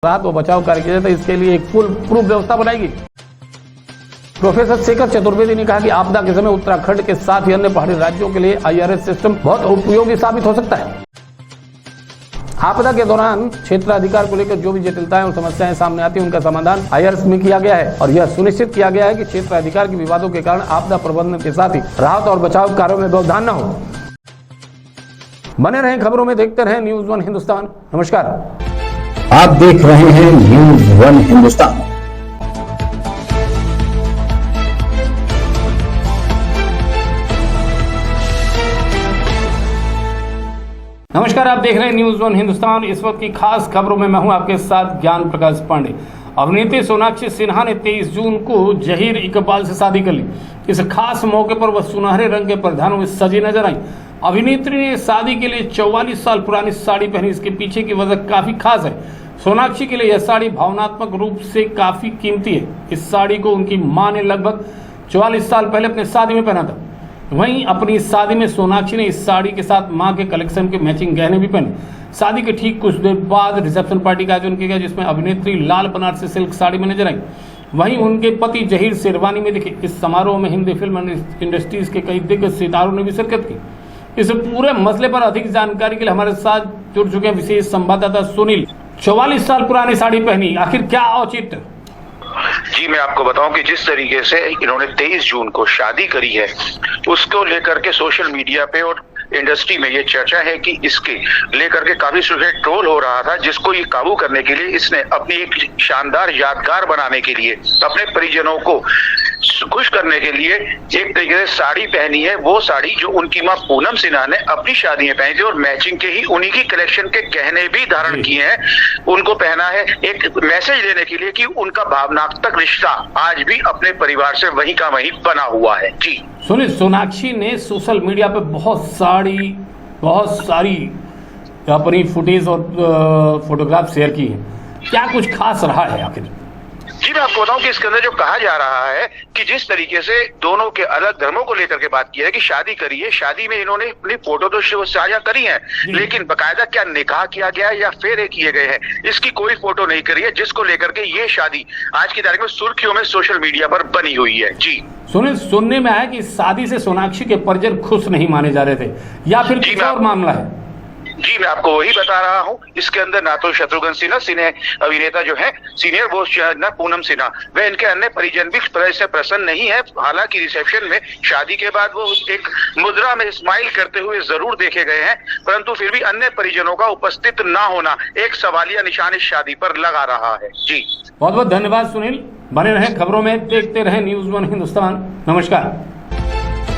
राहत व बचाव कार्य किया जाता है, इसके लिए एक फुल प्रूफ व्यवस्था बनाएगी। प्रोफेसर शेखर चतुर्वेदी ने कहा कि आपदा के समय उत्तराखंड के साथ ही अन्य पहाड़ी राज्यों के लिए IRS सिस्टम बहुत उपयोगी साबित हो सकता है। आपदा के दौरान क्षेत्राधिकार को लेकर जो भी जटिलताएं और समस्याएं सामने आती हैं, उनका समाधान IRS में किया गया है और यह सुनिश्चित किया गया है कि क्षेत्राधिकार के विवादों के कारण आपदा प्रबंधन के साथ ही राहत और बचाव कार्यों में व्यवधान न हो। बने रहें खबरों में, देखते रहें News1 हिंदुस्तान। नमस्कार, आप देख रहे हैं News1 हिंदुस्तान। नमस्कार, आप देख रहे हैं News1 हिंदुस्तान। इस वक्त की खास खबरों में मैं हूं आपके साथ ज्ञान प्रकाश पांडे। अभिनेत्री सोनाक्षी सिन्हा ने 23 जून को जहीर इकबाल से शादी कर ली। इस खास मौके पर वह सुनहरे रंग के परिधानों में सजी नजर आई। अभिनेत्री ने शादी के लिए 44 साल पुरानी साड़ी पहनी। इसके पीछे की वजह काफी खास है। सोनाक्षी के लिए यह साड़ी भावनात्मक रूप से काफी कीमती है। इस साड़ी को उनकी मां ने लगभग 44 साल पहले अपनी शादी में पहना था। वहीं अपनी शादी में सोनाक्षी ने इस साड़ी के साथ मां के कलेक्शन के मैचिंग गहने भी पहने। शादी के ठीक कुछ देर बाद रिसेप्शन पार्टी का आयोजन किया गया, जिसमें अभिनेत्री लाल बनारसी सिल्क साड़ी में नजर आई। वहीं उनके पति जहीर शेरवानी में दिखे। इस समारोह में हिंदी फिल्म इंडस्ट्रीज के कई दिग्गज सितारों ने भी शिरकत की। इस पूरे मसले पर अधिक जानकारी के लिए हमारे साथ जुड़ चुके हैं विशेष संवाददाता सुनील। 44 साल पुरानी साड़ी पहनी, आखिर क्या औचित्य? जी, मैं आपको बताऊं कि जिस तरीके से इन्होंने 23 जून को शादी करी है, उसको लेकर के सोशल मीडिया पे और इंडस्ट्री में ये चर्चा है कि इसके लेकर के काफी ट्रोल हो रहा था, जिसको ये काबू करने के लिए इसने अपनी एक शानदार यादगार बनाने के लिए, अपने परिजनों को खुश करने के लिए एक तरीके से साड़ी पहनी है। वो साड़ी जो उनकी मां पूनम सिन्हा ने अपनी शादी में पहनी थी और मैचिंग के ही उन्हीं की कलेक्शन के गहने भी धारण किए हैं, उनको पहना है। एक मैसेज देने के लिए कि उनका भावनात्मक रिश्ता आज भी अपने परिवार से वहीं का वहीं बना हुआ है। जी सुनिए, सोनाक्षी ने सोशल मीडिया पे बहुत सारी अपनी फुटेज और फोटोग्राफ शेयर की है। क्या कुछ खास रहा है आखिर? जी, मैं आपको बताऊं कि इसके अंदर जो कहा जा रहा है कि जिस तरीके से दोनों के अलग धर्मों को लेकर के बात की है कि शादी करी है, शादी में इन्होंने अपनी फोटो तो साझा करी है, लेकिन बकायदा क्या निकाह किया गया है या फेरे किए गए हैं, इसकी कोई फोटो नहीं करी है, जिसको लेकर के ये शादी आज की तारीख में सुर्खियों में सोशल मीडिया पर बनी हुई है। जी सुनने में आया कि शादी से सोनाक्षी के परिजन खुश नहीं माने जा रहे थे, या फिर कुछ और मामला है? जी, मैं आपको वही बता रहा हूँ। इसके अंदर ना तो शत्रुघ्न सिन्हा अभिनेता जो है सीनियर, वो ना पूनम सिन्हा, वे इनके अन्य परिजन भी से प्रसन्न नहीं है। हालांकि रिसेप्शन में शादी के बाद वो एक मुद्रा में स्माइल करते हुए जरूर देखे गए हैं, परंतु फिर भी अन्य परिजनों का उपस्थित ना होना एक सवालिया निशान इस शादी पर लगा रहा है। जी, बहुत बहुत धन्यवाद सुनील। बने रहें खबरों में, देखते रहें News1 हिंदुस्तान। नमस्कार,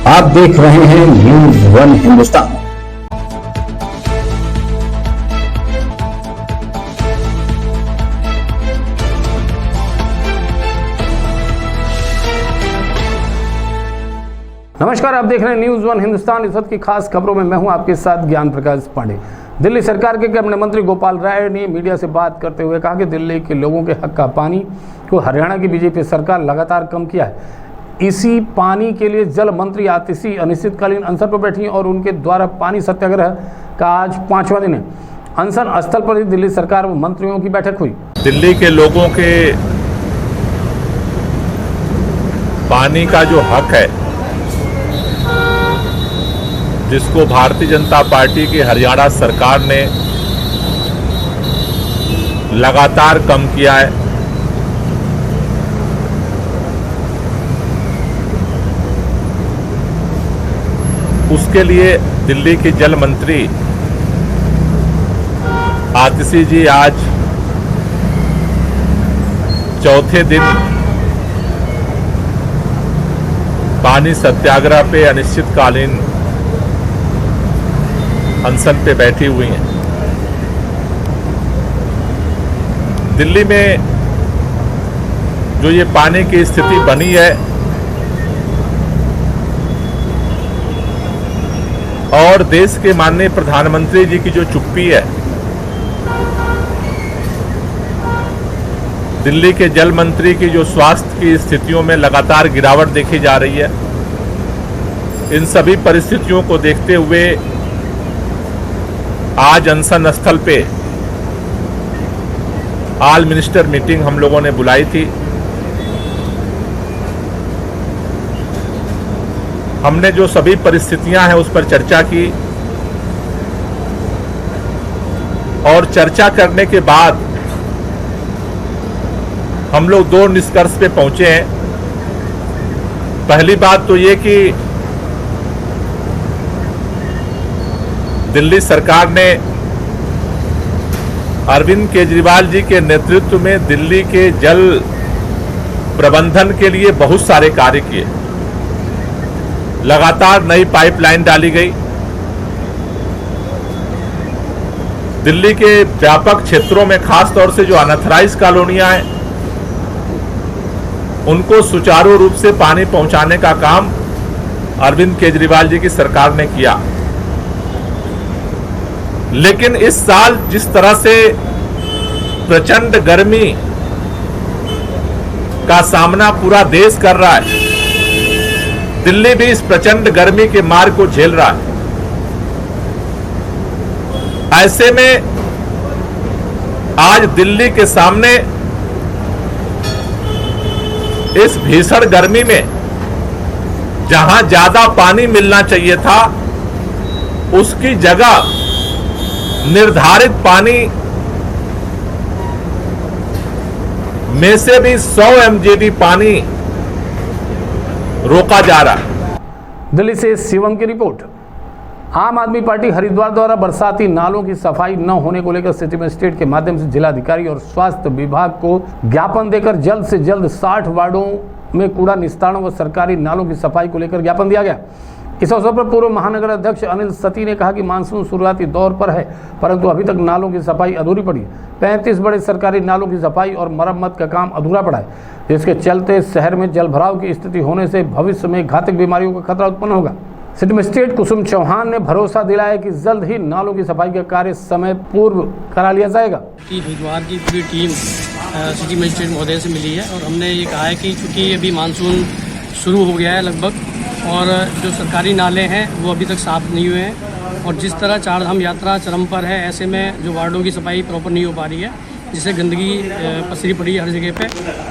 आप देख रहे हैं News1 हिंदुस्तान। नमस्कार, आप देख रहे हैं News1 हिंदुस्तान। इस वक्त की खास खबरों में मैं हूं आपके साथ ज्ञान प्रकाश पांडे। दिल्ली सरकार के कैबिनेट मंत्री गोपाल राय ने मीडिया से बात करते हुए कहा कि दिल्ली के लोगों के हक का पानी को हरियाणा की बीजेपी सरकार लगातार कम किया है। इसी पानी के लिए जल मंत्री आतिशी अनिश्चितकालीन अनशन पर बैठी और उनके द्वारा पानी सत्याग्रह का आज 5वां दिन है। अनशन स्थल पर ही दिल्ली सरकार व मंत्रियों की बैठक हुई। दिल्ली के लोगों के पानी का जो हक है, जिसको भारतीय जनता पार्टी की हरियाणा सरकार ने लगातार कम किया है, उसके लिए दिल्ली की जल मंत्री आतिशी जी आज चौथे दिन पानी सत्याग्रह पे अनिश्चितकालीन अनशन पे बैठी हुई हैं। दिल्ली में जो ये पानी की स्थिति बनी है और देश के माननीय प्रधानमंत्री जी की जो चुप्पी है, दिल्ली के जल मंत्री की जो स्वास्थ्य की स्थितियों में लगातार गिरावट देखी जा रही है, इन सभी परिस्थितियों को देखते हुए आज अनशन स्थल पे ऑल मिनिस्टर मीटिंग हम लोगों ने बुलाई थी। हमने जो सभी परिस्थितियां हैं उस पर चर्चा की और चर्चा करने के बाद हम लोग दो निष्कर्ष पे पहुंचे हैं। पहली बात तो ये कि दिल्ली सरकार ने अरविंद केजरीवाल जी के नेतृत्व में दिल्ली के जल प्रबंधन के लिए बहुत सारे कार्य किए। लगातार नई पाइपलाइन डाली गई। दिल्ली के व्यापक क्षेत्रों में खास तौर से जो अनऑथराइज्ड कॉलोनियां हैं उनको सुचारू रूप से पानी पहुंचाने का काम अरविंद केजरीवाल जी की सरकार ने किया। लेकिन इस साल जिस तरह से प्रचंड गर्मी का सामना पूरा देश कर रहा है, दिल्ली भी इस प्रचंड गर्मी के मार को झेल रहा है। ऐसे में आज दिल्ली के सामने इस भीषण गर्मी में जहां ज्यादा पानी मिलना चाहिए था उसकी जगह निर्धारित पानी में से भी 100 MGD पानी रोका जा रहा है। दिल्ली से शिवम की रिपोर्ट। आम आदमी पार्टी हरिद्वार द्वारा बरसाती नालों की सफाई न होने को लेकर सिटी मजिस्ट्रेट के माध्यम से जिलाधिकारी और स्वास्थ्य विभाग को ज्ञापन देकर जल्द से जल्द 60 वार्डों में कूड़ा निस्तारण व सरकारी नालों की सफाई को लेकर ज्ञापन दिया गया। इस अवसर पर पूर्व महानगर अध्यक्ष अनिल सती ने कहा कि मानसून शुरुआती दौर पर है, परंतु अभी तक नालों की सफाई अधूरी पड़ी है। 35 बड़े सरकारी नालों की सफाई और मरम्मत का काम अधूरा पड़ा है, जिसके चलते शहर में जल भराव की स्थिति होने से भविष्य में घातक बीमारियों का खतरा उत्पन्न होगा। सिटी मजिस्ट्रेट कुसुम चौहान ने भरोसा दिलाया कि जल्द ही नालों की सफाई का कार्य समय पूर्व करा लिया जाएगा। हरिद्वार की पूरी टीम सिटी मजिस्ट्रेट महोदय से मिली है और हमने ये कहा है कि चूँकि अभी मानसून शुरू हो गया है लगभग और जो सरकारी नाले हैं वो अभी तक साफ नहीं हुए हैं और जिस तरह चारधाम यात्रा चरम पर है, ऐसे में जो वार्डों की सफाई प्रॉपर नहीं हो पा रही है, जिससे गंदगी पसरी पड़ी है हर जगह पे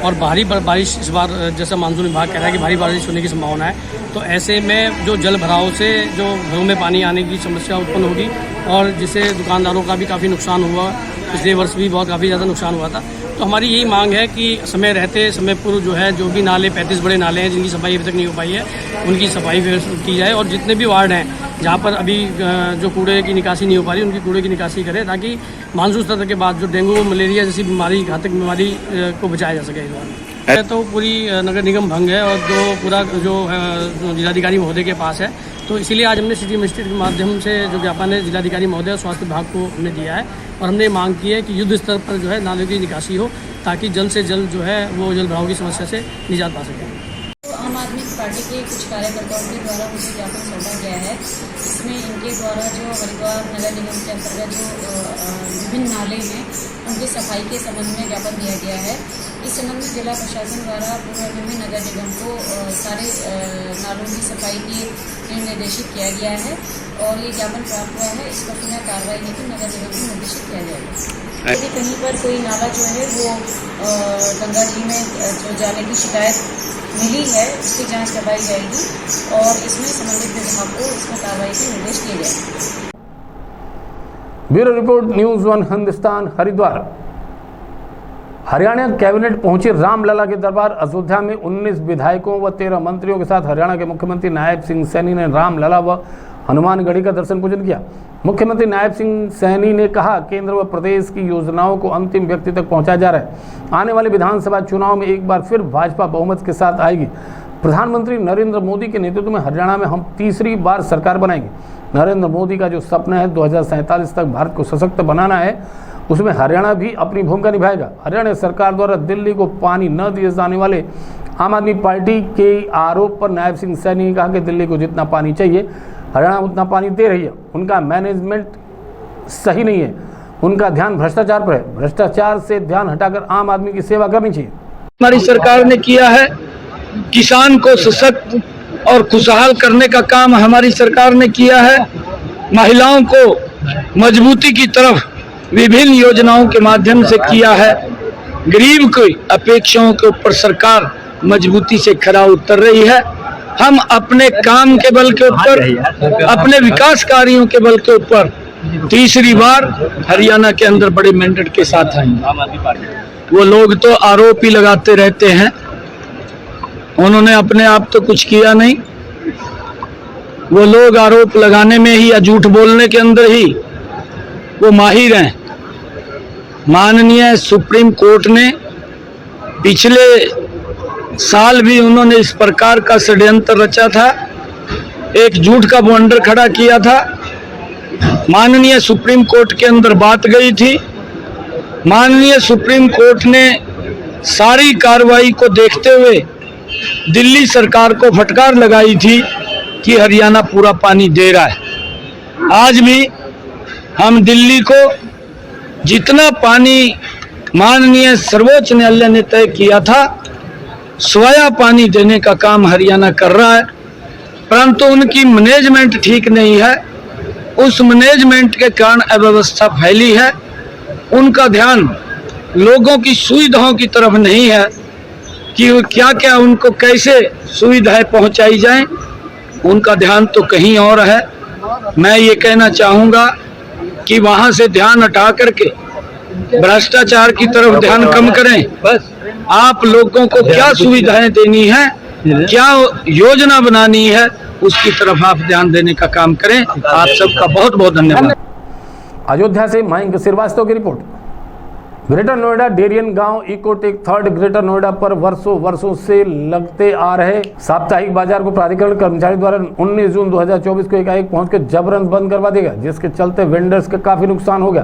और भारी बारिश इस बार जैसा मानसून विभाग कह रहा है कि भारी बारिश होने की संभावना है। तो ऐसे में जो जल भराव से जो घरों में पानी आने की समस्या उत्पन्न होगी और जिससे दुकानदारों का भी काफ़ी नुकसान हुआ। पिछले वर्ष भी काफ़ी ज़्यादा नुकसान हुआ था। तो हमारी यही मांग है कि समय रहते समय पूर्व जो है जो भी नाले 35 बड़े नाले हैं जिनकी सफाई अभी तक नहीं हो पाई है उनकी सफाई की जाए और जितने भी वार्ड हैं जहाँ पर अभी जो कूड़े की निकासी नहीं हो पा रही उनकी कूड़े की निकासी करें ताकि मानसून सत्र के बाद जो डेंगू मलेरिया जैसी बीमारी घातक बीमारी को बचाया जा सके। इस तो पूरी नगर निगम भंग है और जो पूरा जो जिलाधिकारी महोदय के पास है, तो इसीलिए आज हमने सिटी मजिस्ट्रेट के माध्यम से जो ज्ञापन है जिलाधिकारी महोदय और स्वास्थ्य विभाग को हमने दिया है और हमने मांग की है कि युद्ध स्तर पर जो है नालों की निकासी हो ताकि जल्द से जल्द जो है वो जल भराव की समस्या से निजात पा सकें। तो आम आदमी पार्टी के कुछ कार्यकर्ताओं के द्वारा मुझे ज्ञापन सौंपा गया है। इसमें इनके द्वारा जो हरिद्वार नगर निगम के अंतर्गत जो विभिन्न नाले हैं उनकी सफाई के संबंध में ज्ञापन दिया गया है। इस संबंध में जिला प्रशासन द्वारा पूर्व में नगर निगम को सारे नालों की सफाई के लिए निर्देशित किया गया है और ये ज्ञापन प्राप्त हुआ है। इस पर पुनः कार्रवाई लेकर नगर निगम को निर्देशित किया जाएगा। यदि कहीं पर कोई नाला जो है वो गंगा जी में जो जाने की शिकायत मिली है उसकी जांच करवाई जाएगी और इसमें संबंधित विभाग को इसमें कार्रवाई के निर्देश दिए जाएंगे। Bureau report news 1 Hindustan Haridwar. Haryana cabinet पहुंची रामलला के दरबार। अयोध्या में 19 विधायकों व 13 मंत्रियों के साथ हरियाणा के मुख्यमंत्री नायब सिंह सैनी ने रामलला व हनुमानगढ़ी का दर्शन पूजन किया। मुख्यमंत्री नायब सिंह सैनी ने कहा केंद्र व प्रदेश की योजनाओं को अंतिम व्यक्ति तक पहुंचाया जा रहा है। आने वाले विधानसभा चुनाव में एक बार फिर भाजपा बहुमत के साथ आएगी। प्रधानमंत्री नरेंद्र मोदी के नेतृत्व में हरियाणा में हम तीसरी बार सरकार बनाएंगे। नरेंद्र मोदी का जो सपना है 2047 तक भारत को सशक्त बनाना है, उसमें हरियाणा भी अपनी भूमिका निभाएगा। हरियाणा सरकार द्वारा दिल्ली को पानी न दिए जाने वाले आम आदमी पार्टी के आरोप पर नायब सिंह सैनी ने कहा कि दिल्ली को जितना पानी चाहिए हरियाणा उतना पानी दे रही है। उनका मैनेजमेंट सही नहीं है, उनका ध्यान भ्रष्टाचार पर है। भ्रष्टाचार से ध्यान हटाकर आम आदमी की सेवा करनी चाहिए। हमारी सरकार ने किया है, किसान को सशक्त और खुशहाल करने का काम हमारी सरकार ने किया है। महिलाओं को मजबूती की तरफ विभिन्न योजनाओं के माध्यम से किया है। गरीब की अपेक्षाओं के ऊपर सरकार मजबूती से खरा उतर रही है। हम अपने काम के बल के ऊपर, अपने विकास कार्यों के बल के ऊपर तीसरी बार हरियाणा के अंदर बड़े मैंडेट के साथ आएंगे। वो लोग तो आरोप ही लगाते रहते हैं, उन्होंने अपने आप तो कुछ किया नहीं। वो लोग आरोप लगाने में ही या झूठ बोलने के अंदर ही वो माहिर हैं। माननीय सुप्रीम कोर्ट ने पिछले साल भी उन्होंने इस प्रकार का षड्यंत्र रचा था, एक झूठ का बवंडर खड़ा किया था। माननीय सुप्रीम कोर्ट के अंदर बात गई थी। माननीय सुप्रीम कोर्ट ने सारी कार्रवाई को देखते हुए दिल्ली सरकार को फटकार लगाई थी कि हरियाणा पूरा पानी दे रहा है। आज भी हम दिल्ली को जितना पानी माननीय सर्वोच्च न्यायालय ने तय किया था, स्वया पानी देने का काम हरियाणा कर रहा है, परंतु उनकी मैनेजमेंट ठीक नहीं है। उस मैनेजमेंट के कारण अव्यवस्था फैली है। उनका ध्यान लोगों की सुविधाओं की तरफ नहीं है कि क्या क्या उनको कैसे सुविधाएं पहुंचाई जाएं, उनका ध्यान तो कहीं और है। मैं ये कहना चाहूँगा कि वहाँ से ध्यान हटा करके भ्रष्टाचार की तरफ ध्यान कम करें। बस आप लोगों को क्या सुविधाएं देनी है, क्या योजना बनानी है, उसकी तरफ आप ध्यान देने का काम करें। आप सबका बहुत बहुत धन्यवाद। अयोध्या से मयंक श्रीवास्तव की रिपोर्ट। ग्रेटर नोएडा डेरियन गांव इकोटेक थर्ड ग्रेटर नोएडा पर वर्षों से लगते आ रहे साप्ताहिक बाजार को प्राधिकरण कर्मचारी द्वारा 19 जून 2024 को एकाएक पहुंचकर जबरन बंद करवा दिया, जिसके चलते वेंडर्स का काफी नुकसान हो गया।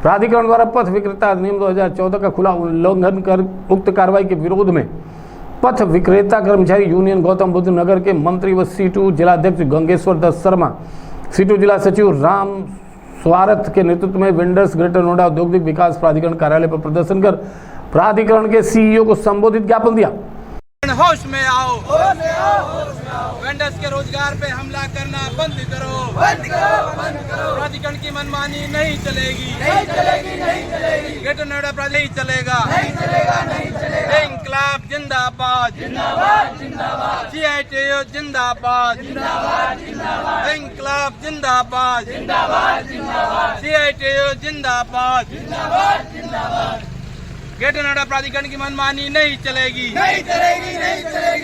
प्राधिकरण द्वारा पथ विक्रेता अधिनियम 2014 का खुला उल्लंघन कर उक्त कार्रवाई के विरोध में पथ विक्रेता कर्मचारी यूनियन गौतम बुद्ध नगर के मंत्री व C2 जिलाध्यक्ष गंगेश्वर दत्त शर्मा, C2 जिला सचिव राम स्वारथ के नेतृत्व में वेंडर्स ग्रेटर नोएडा औद्योगिक विकास प्राधिकरण कार्यालय पर प्रदर्शन कर प्राधिकरण के CEO को संबोधित ज्ञापन दिया। होश में आओ, वेंडर्स के रोजगार पे हमला करना बंद करो, प्राधिकरण की मनमानी नहीं चलेगी, ग्रेटर नोएडा प्राधिकरण चलेगा, इंकलाब जिंदाबाद, CITU जिंदाबाद, इंकलाब जिंदाबाद, CITU जिंदाबाद। ग्रेटर नोएडा प्राधिकरण की मनमानी नहीं चलेगी,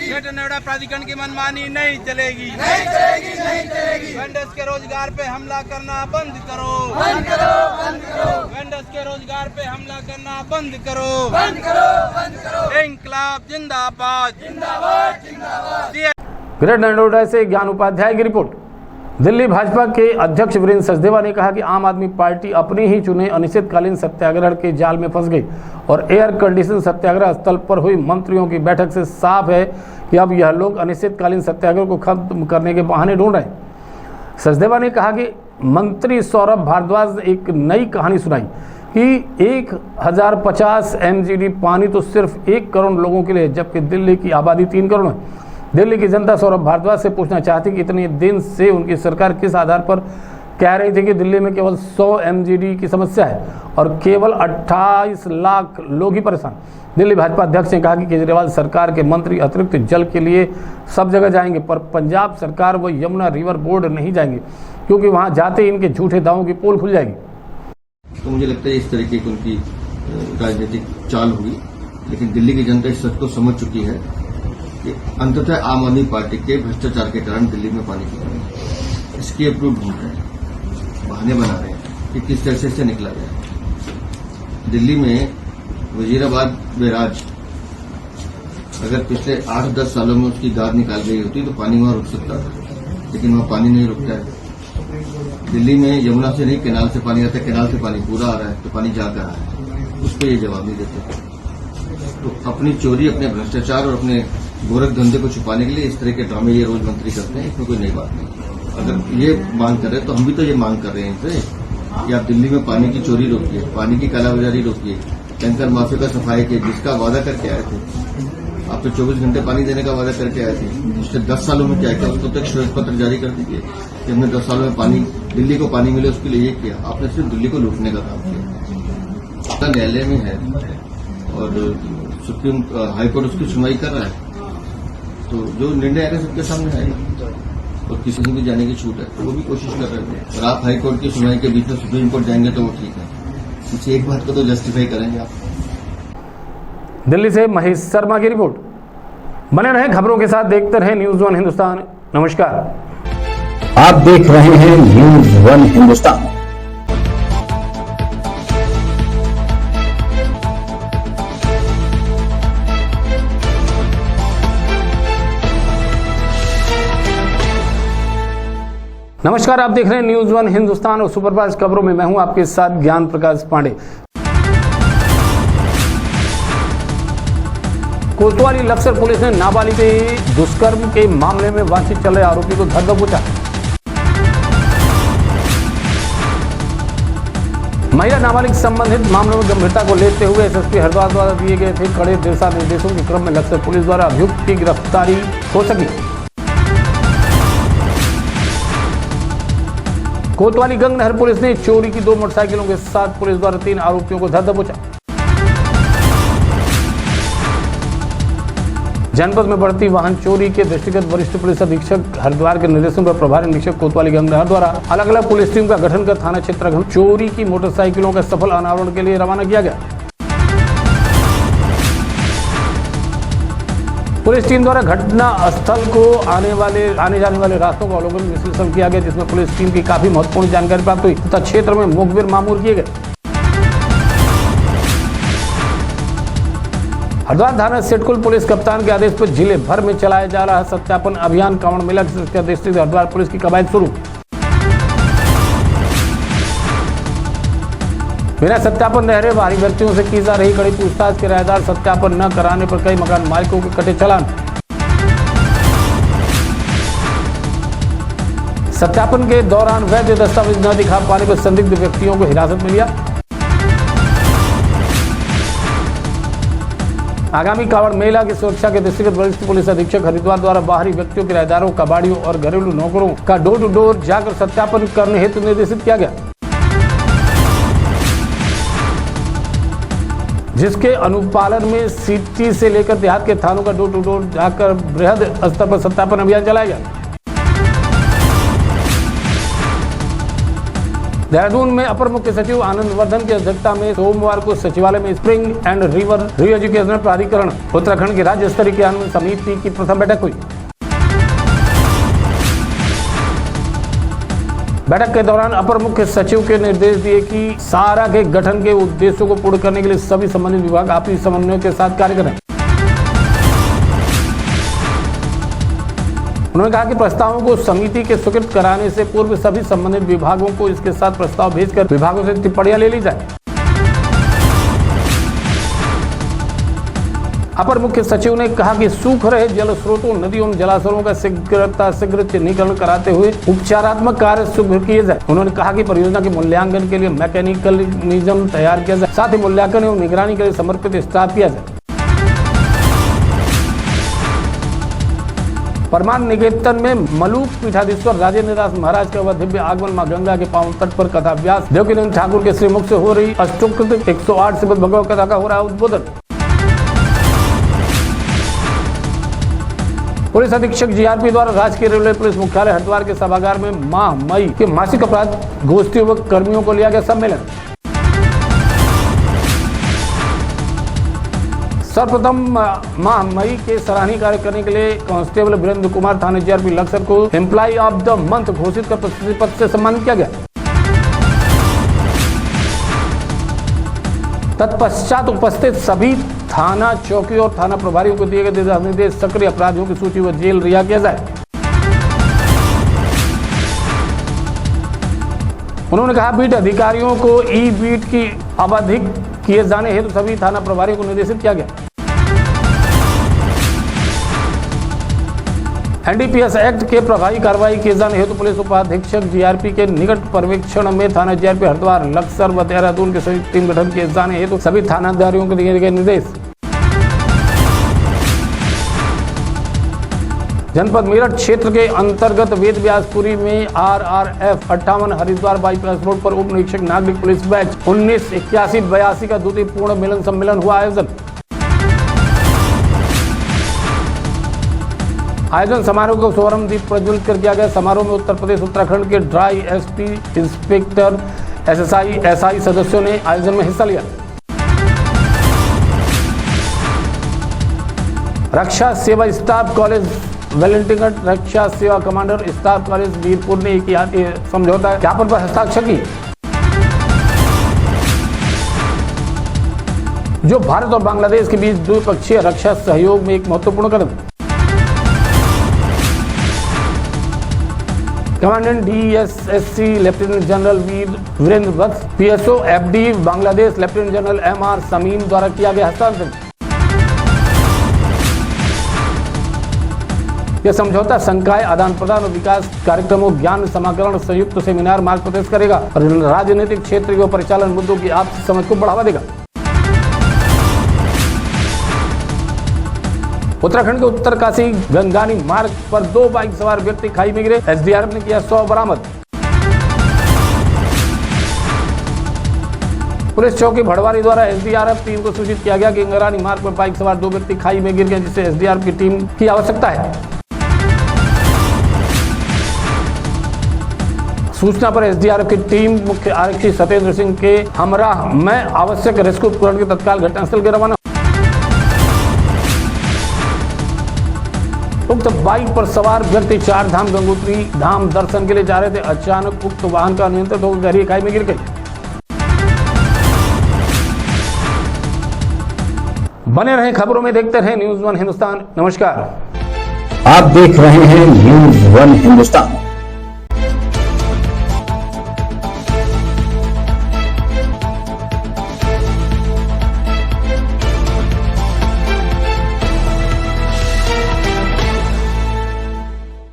ग्रेटर नोएडा प्राधिकरण की मनमानी नहीं चलेगी, वेंडर्स के रोजगार पे हमला करना बंद करो, वेंडर्स के रोजगार पे हमला करना बंद करो, इंकलाब जिंदाबाद। ग्रेटर नोएडा से ज्ञान उपाध्याय की रिपोर्ट। दिल्ली भाजपा के अध्यक्ष वीरेंद्र सचदेवा ने कहा कि आम आदमी पार्टी अपने ही चुने अनिश्चितकालीन सत्याग्रह के जाल में फंस गई और एयर कंडीशन सत्याग्रह स्थल पर हुई मंत्रियों की बैठक से साफ है कि अब यह लोग अनिश्चितकालीन सत्याग्रह को खत्म करने के बहाने ढूंढ रहे हैं। सचदेवा ने कहा कि मंत्री सौरभ भारद्वाज ने एक नई कहानी सुनाई कि 1050 MGD पानी तो सिर्फ 1 करोड़ लोगों के लिए, जबकि दिल्ली की आबादी 3 करोड़ है। दिल्ली की जनता सौरभ भारद्वाज से पूछना चाहती कि इतने दिन से उनकी सरकार किस आधार पर कह रही थी कि दिल्ली में केवल 100 MGD की समस्या है और केवल 28 लाख लोग ही परेशान। दिल्ली भाजपा अध्यक्ष ने कहा कि केजरीवाल सरकार के मंत्री अतिरिक्त जल के लिए सब जगह जाएंगे, पर पंजाब सरकार व यमुना रिवर बोर्ड नहीं जाएंगे, क्योंकि वहां जाते ही इनके झूठे दावों की पोल खुल जाएगी। तो मुझे लगता है इस तरीके की उनकी राजनीतिक चाल हुई, लेकिन दिल्ली की जनता इस सच को समझ चुकी है कि अंततः आम आदमी पार्टी के भ्रष्टाचार के कारण दिल्ली में पानी की कमी है। इसकी अप्रूव ढूंढ रहे हैं, बहाने बना रहे हैं कि किस तरह से निकला गया। दिल्ली में वजीराबाद बैराज अगर पिछले 8-10 सालों में उसकी गाद निकाल गई होती तो पानी वहां रुक सकता था, लेकिन वहां पानी नहीं रुकता है। दिल्ली में यमुना से नहीं कैनाल से पानी आता है, कैनाल से पानी पूरा आ रहा है, तो पानी जा कर रहा है, उस पर ये जवाब नहीं देते। तो अपनी चोरी, अपने भ्रष्टाचार और अपने गोरख धंधे को छुपाने के लिए इस तरह के ड्रामे ये रोज मंत्री करते हैं, इसमें कोई नई बात नहीं। अगर ये मांग कर रहे हैं तो हम भी तो ये मांग कर रहे हैं इनसे कि आप दिल्ली में पानी की चोरी रोकिए, पानी की कालाबाजारी रोकिए, टैंकर माफिया का सफाई के जिसका वादा करके आए थे। आप तो 24 घंटे पानी देने का वादा करके आए थे, पिछले 10 सालों में क्या किया उसको तो एक श्वेत पत्र जारी कर दीजिए कि हमने 10 सालों में पानी दिल्ली को पानी मिले, उसके लिए ये किया। आपने सिर्फ दिल्ली को लूटने का काम किया। न्यायालय में है और सुप्रीम हाईकोर्ट उसकी सुनवाई कर रहा है, तो जो निर्णय आएगा सबके सामने आएगा और किसी को भी जाने की छूट है, तो वो भी कोशिश कर रहे हैं। और आप हाईकोर्ट की सुनवाई के बीच में सुप्रीम कोर्ट जाएंगे तो वो ठीक है, किसी एक बात को तो जस्टिफाई करेंगे आप। दिल्ली से महेश शर्मा की रिपोर्ट। बने रहे खबरों के साथ, देखते रहे न्यूज़ वन हिंदुस्तान। नमस्कार। आप देख रहे हैं न्यूज़ वन हिंदुस्तान। नमस्कार, आप देख रहे हैं न्यूज़ वन हिंदुस्तान और सुपरफास्ट खबरों में मैं हूं आपके साथ ज्ञान प्रकाश पांडे। कोतवाली लक्सर पुलिस ने नाबालिग के दुष्कर्म के मामले में वांछित चल रहे आरोपी को धर दबोचा। महिला नाबालिग संबंधित मामलों में गंभीरता को लेते हुए एसएसपी हरिद्वार द्वारा दिए गए थे कड़े दिशा निर्देशों के क्रम में लक्सर पुलिस द्वारा अभियुक्त की गिरफ्तारी हो सकी। कोतवाली गंगनहर पुलिस ने चोरी की 2 मोटरसाइकिलों के साथ पुलिस द्वारा 3 आरोपियों को धर दबोचा। जनपद में बढ़ती वाहन चोरी के दृष्टिगत वरिष्ठ पुलिस अधीक्षक हरिद्वार के निर्देशों पर प्रभारी निरीक्षक कोतवाली गंगनहर द्वारा अलग अलग पुलिस टीम का गठन कर थाना क्षेत्र चोरी की मोटरसाइकिलों का सफल अनावरण के लिए रवाना किया गया। पुलिस टीम द्वारा घटना स्थल को आने जाने वाले रास्तों का अवलोकन विश्लेषण किया गया, जिसमें पुलिस टीम की काफी महत्वपूर्ण जानकारी प्राप्त हुई तथा क्षेत्र में मुखबिर मामूर किए गए। हरिद्वार थाना सिडकुल पुलिस कप्तान के आदेश पर जिले भर में चलाया जा रहा सत्यापन अभियान कांवड़ मेला की दृष्टि से हरिद्वार पुलिस की कवायद शुरू। बिना सत्यापन रह रहे बाहरी व्यक्तियों से की जा रही कड़ी पूछताछ, किराएदार सत्यापन न कराने पर कई मकान मालिकों के कटे चालान। सत्यापन के दौरान वैध दस्तावेज न दिखा पाने पर संदिग्ध व्यक्तियों को हिरासत में लिया। आगामी कांवड़ मेला की सुरक्षा के दृष्टिगत वरिष्ठ पुलिस अधीक्षक हरिद्वार द्वारा बाहरी व्यक्तियों, किराएदारों, कबाड़ियों और घरेलू नौकरों का डोर टू डोर जाकर सत्यापन करने हेतु निर्देशित किया गया, जिसके अनुपालन में सिटी से लेकर देहात के थानों का डोर टू डोर जाकर बृहद स्तर पर सत्यापन अभियान चलाया गया। देहरादून में अपर मुख्य सचिव आनंद वर्धन की अध्यक्षता में सोमवार को सचिवालय में स्प्रिंग एंड रिवर री एजुकेशनल प्राधिकरण उत्तराखंड की राज्य स्तरीय क्रियान्वयन समिति की प्रथम बैठक हुई। बैठक के दौरान अपर मुख्य सचिव के निर्देश दिए कि सारा के गठन के उद्देश्यों को पूर्ण करने के लिए सभी संबंधित विभाग आपसी समन्वय के साथ कार्य करें। उन्होंने कहा कि प्रस्तावों को समिति के स्वीकृत कराने से पूर्व सभी संबंधित विभागों को इसके साथ प्रस्ताव भेजकर विभागों से टिप्पणियां ले ली जाए। अपर मुख्य सचिव ने कहा कि सूख रहे जल स्रोतों, नदियों, जलाशयों का शीघ्र चिन्हीकरण कराते हुए उपचारात्मक कार्य शुरू किए जाए। उन्होंने कहा कि परियोजना के मूल्यांकन के लिए मैकेनिज्म तैयार किया जाए, साथ ही मूल्यांकन एवं निगरानी के लिए समर्पित स्टाफ किया जाए। परमान निकेतन में मलूक पीठाधीश्वर राजेंद्र दास महाराज का दिव्य आगमन मां गंगा के पावन तट पर कथा व्यास देवकीनंदन ठाकुर के श्रीमुख से हो रही अष्टोक्त 108 से भगवत कथा का हो रहा उद्बोधन। पुलिस अधीक्षक जीआरपी द्वारा राजकीय रेलवे पुलिस मुख्यालय हरिद्वार के सभागार में माह मई के मासिक अपराध गोष्ठी व कर्मियों को लिया गया सम्मेलन। सर्वप्रथम माह मई के सराहनीय कार्य करने के लिए कांस्टेबल वीरेंद्र कुमार थाने जीआरपी लक्सर को एम्प्लॉय ऑफ द मंथ घोषित कर प्रशस्ति पत्र से सम्मानित किया गया। तत्पश्चात उपस्थित सभी थाना चौकी और थाना प्रभारियों को दिए गए दिशा निर्देश सक्रिय अपराधियों की सूची व जेल रिहा किया जाए। उन्होंने कहा बीट अधिकारियों को ई बीट की आवधिक किए जाने हेतु सभी थाना प्रभारियों को निर्देशित किया गया। एनडीपीएस एक्ट के प्रभावी कार्रवाई किए जाने हेतु पुलिस उपाधीक्षक जीआरपी के निकट पर्यवेक्षण में थाना जीआरपी हरिद्वार, लक्सर व देहरादून के संयुक्त टीम गठन किए जाने हेतु सभी थानाधिकारियों को दिए गए निर्देश। जनपद मेरठ क्षेत्र के अंतर्गत वेद व्यासपुरी में RRF 58 हरिद्वार बाईपास रोड पर उप निरीक्षक नागरिक पुलिस बैच 1981-82 का द्वितीय पूर्ण मिलन सम्मेलन हुआ आयोजन। आयोजन समारोह को स्वर्ण दीप प्रज्वलित कर किया गया। समारोह में उत्तर प्रदेश उत्तराखंड के dry SP, inspector, SSI, SI सदस्यों ने आयोजन में हिस्सा लिया। रक्षा सेवा स्टाफ कॉलेज वेलिंगटन, रक्षा सेवा कमांडर स्टाफ कॉलेज वीरपुर ने एक समझौता ज्ञापन पर हस्ताक्षर की, जो भारत और बांग्लादेश के बीच द्विपक्षीय रक्षा सहयोग में एक महत्वपूर्ण कदम। Commandant DSSC lieutenant general Virendra Vats, PSO FD Bangladesh lieutenant general MR Samim द्वारा किया गया हस्ताक्षर। यह समझौता संकाय आदान प्रदान और विकास कार्यक्रमों, ज्ञान समाकरण, संयुक्त सेमिनार मार्ग प्रदेश करेगा और राजनीतिक क्षेत्र व परिचालन मुद्दों की आपसी समझ को बढ़ावा देगा। उत्तराखंड के उत्तरकाशी गंगानी मार्ग पर 2 बाइक सवार व्यक्ति खाई में गिरे। SDRF ने किया 100 बरामद। पुलिस चौकी भड़वारी द्वारा SDRF टीम को सूचित किया गया कि गंगानी मार्ग पर बाइक सवार 2 व्यक्ति खाई में गिर गए, जिससे SDRF की टीम की आवश्यकता है। सूचना पर SDRF की टीम मुख्य आरक्षी सत्येंद्र सिंह के हमरा में आवश्यक रेस्क्यू उपकरण के तत्काल घटनास्थल के रवाना। उक्त बाइक पर सवार व्यक्ति 4 धाम गंगोत्री धाम दर्शन के लिए जा रहे थे। अचानक उक्त वाहन का नियंत्रण होकर गहरी खाई में गिर गई। बने रहे खबरों में, देखते रहे न्यूज़ 1 हिंदुस्तान। नमस्कार। आप देख रहे हैं न्यूज़ 1 हिंदुस्तान।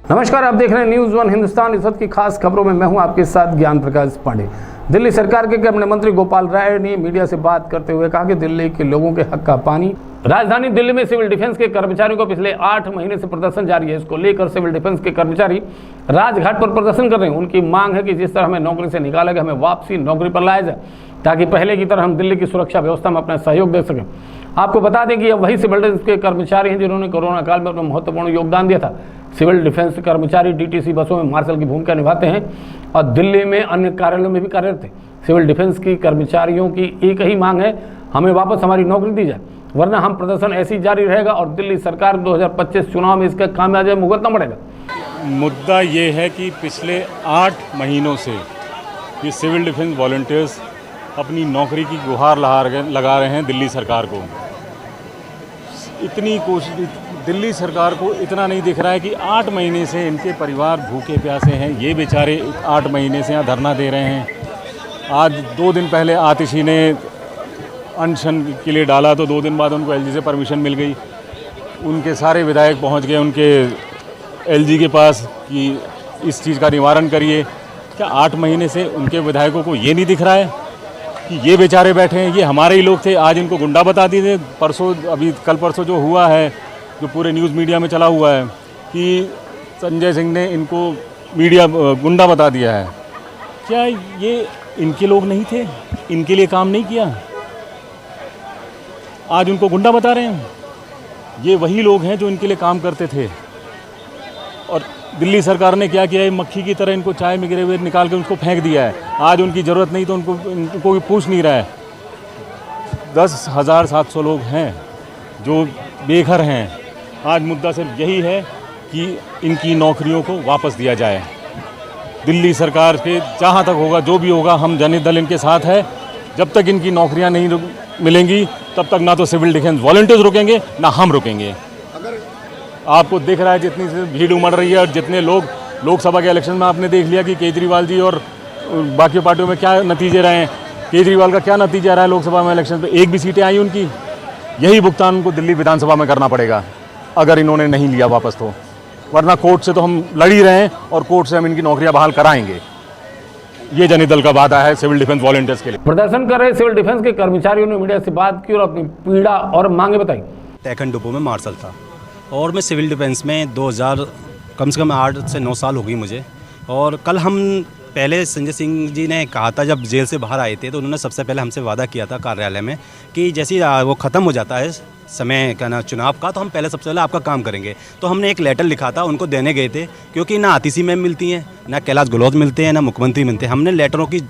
नमस्कार, आप देख रहे हैं न्यूज़ 1 हिंदुस्तान। इस वक्त की खास खबरों में मैं हूं आपके साथ ज्ञान प्रकाश पांडे। दिल्ली सरकार के कैबिनेट मंत्री गोपाल राय ने मीडिया से बात करते हुए कहा कि दिल्ली के लोगों के हक का पानी। राजधानी दिल्ली में सिविल डिफेंस के कर्मचारियों को पिछले 8 महीने से प्रदर्शन जारी है। इसको लेकर सिविल डिफेंस के कर्मचारी राजघाट पर प्रदर्शन कर रहे हैं। उनकी मांग है कि जिस तरह हमें नौकरी से निकाला गया, हमें वापसी नौकरी पर लाया जाए, ताकि पहले की तरह हम दिल्ली की सुरक्षा व्यवस्था में अपना सहयोग दे सकें। आपको बता दें कि यह वही सिविल डिफेंस के कर्मचारी हैं जिन्होंने कोरोना काल में अपना महत्वपूर्ण योगदान दिया था। सिविल डिफेंस कर्मचारी DTC बसों में मार्शल की भूमिका निभाते हैं और दिल्ली में अन्य कार्यालयों में भी कार्यरत थे। सिविल डिफेंस की कर्मचारियों की एक ही मांग है, हमें वापस हमारी नौकरी दी जाए, वरना हम प्रदर्शन ऐसे ही जारी रहेगा और दिल्ली सरकार 2025 चुनाव में इसका खामियाजा भुगतना पड़ेगा। मुद्दा ये है कि पिछले 8 महीनों से ये सिविल डिफेंस वॉलंटियर्स अपनी नौकरी की गुहार लगा रहे हैं दिल्ली सरकार को। इतनी कोशिश दिल्ली सरकार को इतना नहीं दिख रहा है कि 8 महीने से इनके परिवार भूखे प्यासे हैं। ये बेचारे 8 महीने से यहाँ धरना दे रहे हैं। आज 2 दिन पहले आतिशी ने अनशन के लिए डाला तो 2 दिन बाद उनको LG से परमिशन मिल गई। उनके सारे विधायक पहुँच गए उनके LG के पास कि इस चीज़ का निवारण करिए। क्या 8 महीने से उनके विधायकों को ये नहीं दिख रहा है कि ये बेचारे बैठे हैं, ये हमारे ही लोग थे। आज इनको गुंडा बता दिए। परसों अभी कल परसों जो हुआ है, जो पूरे न्यूज़ मीडिया में चला हुआ है कि संजय सिंह ने इनको मीडिया गुंडा बता दिया है। क्या ये इनके लोग नहीं थे? इनके लिए काम नहीं किया? आज उनको गुंडा बता रहे हैं। ये वही लोग हैं जो इनके लिए काम करते थे। और दिल्ली सरकार ने क्या किया है, मक्खी की तरह इनको चाय में गिरे हुए निकाल के उसको फेंक दिया है। आज उनकी ज़रूरत नहीं तो उनको कोई पूछ नहीं रहा है। 10,700 लोग हैं जो बेघर हैं। आज मुद्दा सिर्फ यही है कि इनकी नौकरियों को वापस दिया जाए। दिल्ली सरकार के जहाँ तक होगा, जो भी होगा, हम जनता दल इनके साथ है। जब तक इनकी नौकरियाँ नहीं मिलेंगी तब तक ना तो सिविल डिफेंस वॉलंटियर्स रुकेंगे ना हम रुकेंगे। आपको दिख रहा है जितनी भीड़ उमड़ रही है और जितने लोग लोकसभा के इलेक्शन में आपने देख लिया कि केजरीवाल जी और बाकी पार्टियों में क्या नतीजे रहे हैं। केजरीवाल का क्या नतीजा रहा है लोकसभा में इलेक्शन पे? 1 भी सीटें आई उनकी। यही भुगतान उनको दिल्ली विधानसभा में करना पड़ेगा अगर इन्होंने नहीं लिया वापस तो। वरना कोर्ट से तो हम लड़ ही रहे हैं और कोर्ट से हम इनकी नौकरियां बहाल कराएंगे। ये जनता दल का वादा है सिविल डिफेंस वॉलंटियर्स के लिए। प्रदर्शन कर रहे सिविल डिफेंस के कर्मचारियों ने मीडिया से बात की और अपनी पीड़ा और मांगे बताई। टैकन डिपो में मार्शल था और मैं सिविल डिफेंस में 2000 कम से कम 8 से 9 साल हो गई मुझे। और कल हम पहले संजय सिंह जी ने कहा था, जब जेल से बाहर आए थे तो उन्होंने सबसे पहले हमसे वादा किया था कार्यालय में कि जैसे ही वो ख़त्म हो जाता है समय का ना चुनाव का, तो हम पहले सबसे पहले आपका काम करेंगे। तो हमने एक लेटर लिखा था, उनको देने गए थे, क्योंकि ना आतिशी मैम मिलती हैं, ना कैलाश गहलोत मिलते हैं, ना मुख्यमंत्री मिलते हैं। हमने लेटरों की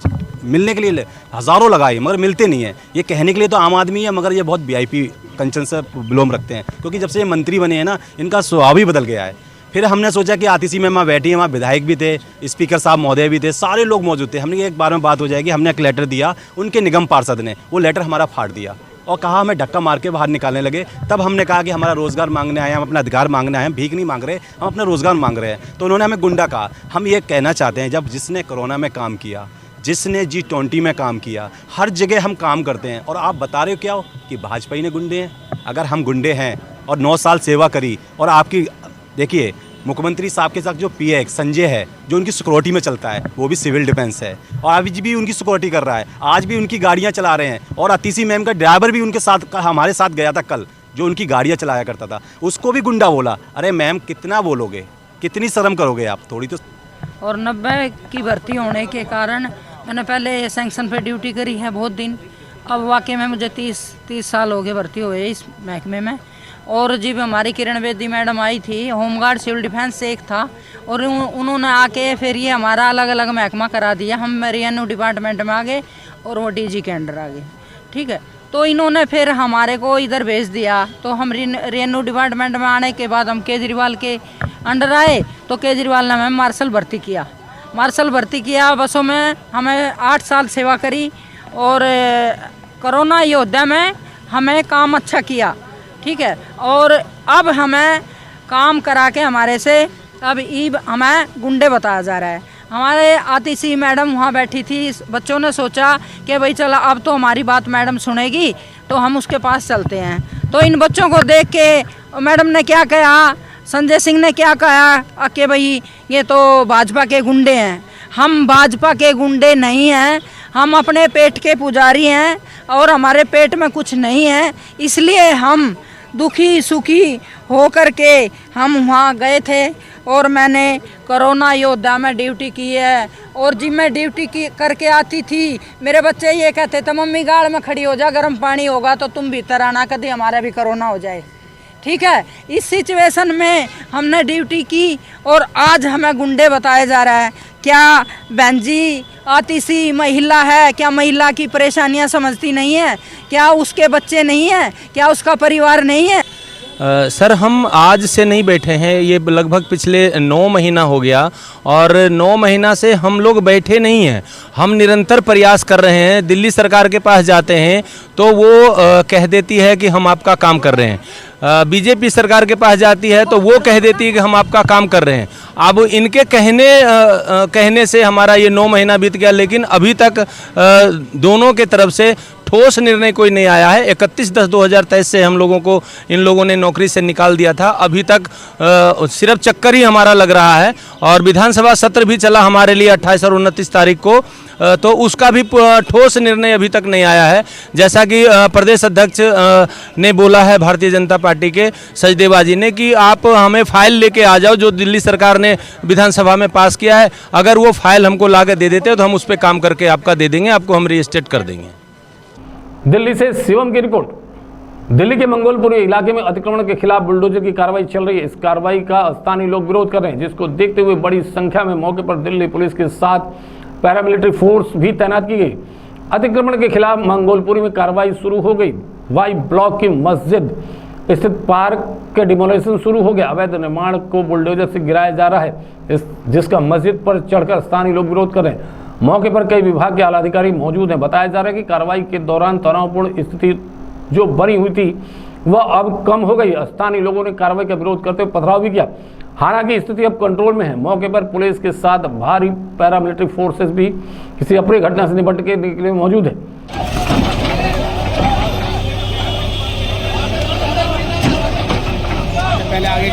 मिलने के लिए हज़ारों लगाई मगर मिलते नहीं है। ये कहने के लिए तो आम आदमी है, मगर ये बहुत VIP कंचन से बिलोंग रखते हैं, क्योंकि जब से ये मंत्री बने हैं ना, इनका स्वभाव ही बदल गया है। फिर हमने सोचा कि आतिशी में वहाँ बैठी है, वहाँ विधायक भी थे, स्पीकर साहब महोदय भी थे, सारे लोग मौजूद थे। हमने एक बार में बात हो जाएगी। हमने एक लेटर दिया, उनके निगम पार्षद ने वो लेटर हमारा फाड़ दिया और कहा हमें धक्का मार के बाहर निकालने लगे। तब हमने कहा कि हमारा रोज़गार मांगने आए हैं, हम अपना अधिकार मांगने आए हैं, भीख नहीं मांग रहे, हम अपना रोज़गार मांग रहे हैं। तो उन्होंने हमें गुंडा कहा। हम ये कहना चाहते हैं, जब जिसने कोरोना में काम किया, जिसने G20 में काम किया, हर जगह हम काम करते हैं, और आप बता रहे हो क्या हो कि भाजपा ही ने गुंडे हैं। अगर हम गुंडे हैं और 9 साल सेवा करी, और आपकी देखिए मुख्यमंत्री साहब के साथ जो PA संजय है, जो उनकी सिक्योरिटी में चलता है, वो भी सिविल डिफेंस है और आज भी उनकी सिक्योरिटी कर रहा है, आज भी उनकी गाड़ियाँ चला रहे हैं। और आतिशी मैम का ड्राइवर भी उनके साथ हमारे साथ गया था कल, जो उनकी गाड़ियाँ चलाया करता था, उसको भी गुंडा बोला। अरे मैम कितना बोलोगे, कितनी शर्म करोगे आप, थोड़ी तो। और 90 की भर्ती होने के कारण मैंने पहले सैंक्शन पे ड्यूटी करी है बहुत दिन। अब वाकई में मुझे 30 साल हो गए भर्ती हुए इस महकमे में। और जब हमारी किरण बेदी मैडम आई थी, होमगार्ड सिविल डिफेंस से एक था, और उन्होंने आके फिर ये हमारा अलग अलग महकमा करा दिया। हम रेवेन्यू डिपार्टमेंट में आ गए और वो DG के अंडर आ गए। ठीक है, तो इन्होंने फिर हमारे को इधर भेज दिया। तो हम रेवेन्यू डिपार्टमेंट में आने के बाद हम केजरीवाल के अंडर आए, तो केजरीवाल ने हमें मार्शल भर्ती किया। बसों में हमें 8 साल सेवा करी, और कोरोना योद्धा में हमें काम अच्छा किया। ठीक है, और अब हमें काम करा के हमारे से अब हमें गुंडे बताया जा रहा है। हमारे आतिशी मैडम वहाँ बैठी थी, बच्चों ने सोचा कि भाई चला अब तो हमारी बात मैडम सुनेगी, तो हम उसके पास चलते हैं। तो इन बच्चों को देख के मैडम ने क्या कहा, संजय सिंह ने क्या कहा कि भाई ये तो भाजपा के गुंडे हैं। हम भाजपा के गुंडे नहीं हैं, हम अपने पेट के पुजारी हैं, और हमारे पेट में कुछ नहीं है, इसलिए हम दुखी सुखी हो कर के हम वहाँ गए थे। और मैंने कोरोना योद्धा में ड्यूटी की है, और जब मैं ड्यूटी की करके आती थी, मेरे बच्चे ये कहते थे मम्मी गाड़ में खड़ी हो जा, गर्म पानी होगा तो तुम भीतर आना, कभी हमारा भी कोरोना हो जाए। ठीक है, इस सिचुएशन में हमने ड्यूटी की, और आज हमें गुंडे बताया जा रहा है। क्या बहन जी आतिशी महिला है, क्या महिला की परेशानियां समझती नहीं है? क्या उसके बच्चे नहीं हैं? क्या उसका परिवार नहीं है? सर, हम आज से नहीं बैठे हैं, ये लगभग पिछले 9 महीना हो गया, और 9 महीना से हम लोग बैठे नहीं हैं। हम निरंतर प्रयास कर रहे हैं। दिल्ली सरकार के पास जाते हैं तो वो कह देती है कि हम आपका काम कर रहे हैं। बीजेपी सरकार के पास जाती है तो वो कह देती है कि हम आपका काम कर रहे हैं। अब इनके कहने से हमारा ये 9 महीना बीत गया, लेकिन अभी तक दोनों के तरफ से ठोस निर्णय कोई नहीं आया है। 31/10/2023 से हम लोगों को इन लोगों ने नौकरी से निकाल दिया था। अभी तक सिर्फ चक्कर ही हमारा लग रहा है, और विधानसभा सत्र भी चला हमारे लिए 28 और 29 तारीख को, तो उसका भी ठोस निर्णय अभी तक नहीं आया है। जैसा कि प्रदेश अध्यक्ष ने बोला है भारतीय जनता पार्टी के सचदेवा जी ने, कि आप हमें फाइल लेके आ जाओ जो दिल्ली सरकार ने विधानसभा में पास किया है। अगर वो फाइल हमको ला के दे देते हो तो हम उस पर काम करके आपका दे देंगे, आपको हम रीस्टेट कर देंगे। दिल्ली से शिवम की रिपोर्ट। दिल्ली के मंगोलपुरी इलाके में अतिक्रमण के खिलाफ बुलडोजर की कार्रवाई चल रही है। इस कार्रवाई का स्थानीय लोग विरोध कर रहे हैं, जिसको देखते हुए बड़ी संख्या में मौके पर दिल्ली पुलिस के साथ पैरामिलिट्री फोर्स भी तैनात की गई। अतिक्रमण के खिलाफ मंगोलपुरी में कार्रवाई शुरू हो गई। वाई ब्लॉक की मस्जिद स्थित पार्क के डिमोलेशन शुरू हो गया। अवैध निर्माण को बुलडोजर से गिराया जा रहा है, जिसका मस्जिद पर चढ़कर स्थानीय लोग विरोध कर रहे हैं। मौके पर कई विभाग के आला अधिकारी मौजूद हैं। बताया जा रहा है कि कार्रवाई के दौरान तनावपूर्ण स्थिति जो बनी हुई थी वह अब कम हो गई। स्थानीय लोगों ने कार्रवाई का विरोध करते हुए पथराव भी किया। हालांकि स्थिति अब कंट्रोल में है। मौके पर पुलिस के साथ भारी पैरामिलिट्री फोर्सेस भी किसी अप्रिय घटना से निपटने के लिए मौजूद है। पहले आगे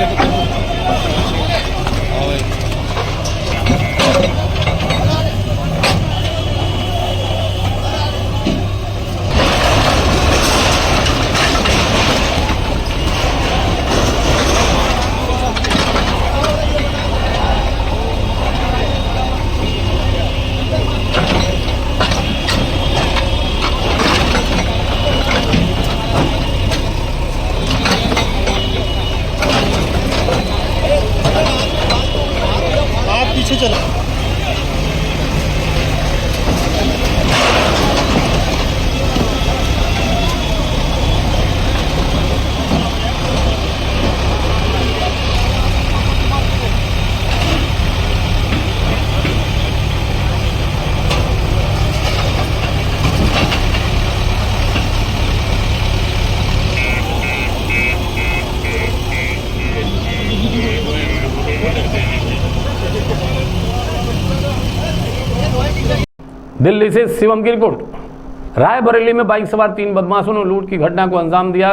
दिल्ली से शिवम की रिपोर्ट। रायबरेली में बाइक सवार 3 बदमाशों ने लूट की घटना को अंजाम दिया।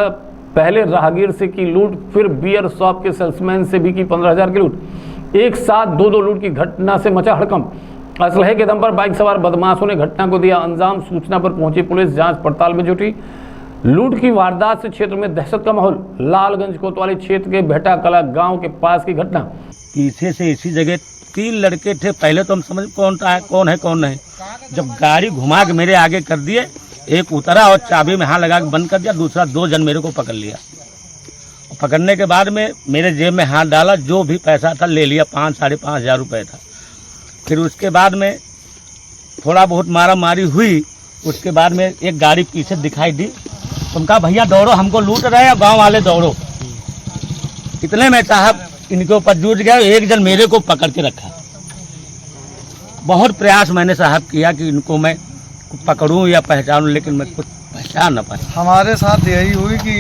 पहले राहगीर से की लूट, फिर बियर शॉप के सेल्समैन से भी की 15,000 की लूट। एक साथ दो लूट की घटना से मचा हड़कंप। असलहे के दम पर बाइक सवार बदमाशों ने घटना को दिया अंजाम। सूचना पर पहुंची पुलिस जांच पड़ताल में जुटी। लूट की वारदात से क्षेत्र में दहशत का माहौल। लालगंज कोतवाली क्षेत्र के भेटा कला गांव के पास की घटना। पीछे से इसी जगह 3 लड़के थे। पहले तो हम समझ कौन है कौन नहीं। जब गाड़ी घुमा के मेरे आगे कर दिए, एक उतरा और चाबी में हाथ लगा के बंद कर दिया, दूसरा 2 जन मेरे को पकड़ लिया। पकड़ने के बाद में मेरे जेब में हाथ डाला, जो भी पैसा था ले लिया। 5-5.5 हज़ार रुपये था। फिर उसके बाद में थोड़ा बहुत मारा मारी हुई। उसके बाद में एक गाड़ी पीछे दिखाई दी। तुम कहा भैया दौड़ो, हमको लूट रहे हैं, गांव वाले दौड़ो। इतने में साहब इनके ऊपर जुट गया। एक जन मेरे को पकड़ के रखा। बहुत प्रयास मैंने साहब किया कि इनको मैं पकड़ूं या पहचानूं, लेकिन मैं कुछ पहचान न पाया। हमारे साथ यही हुई कि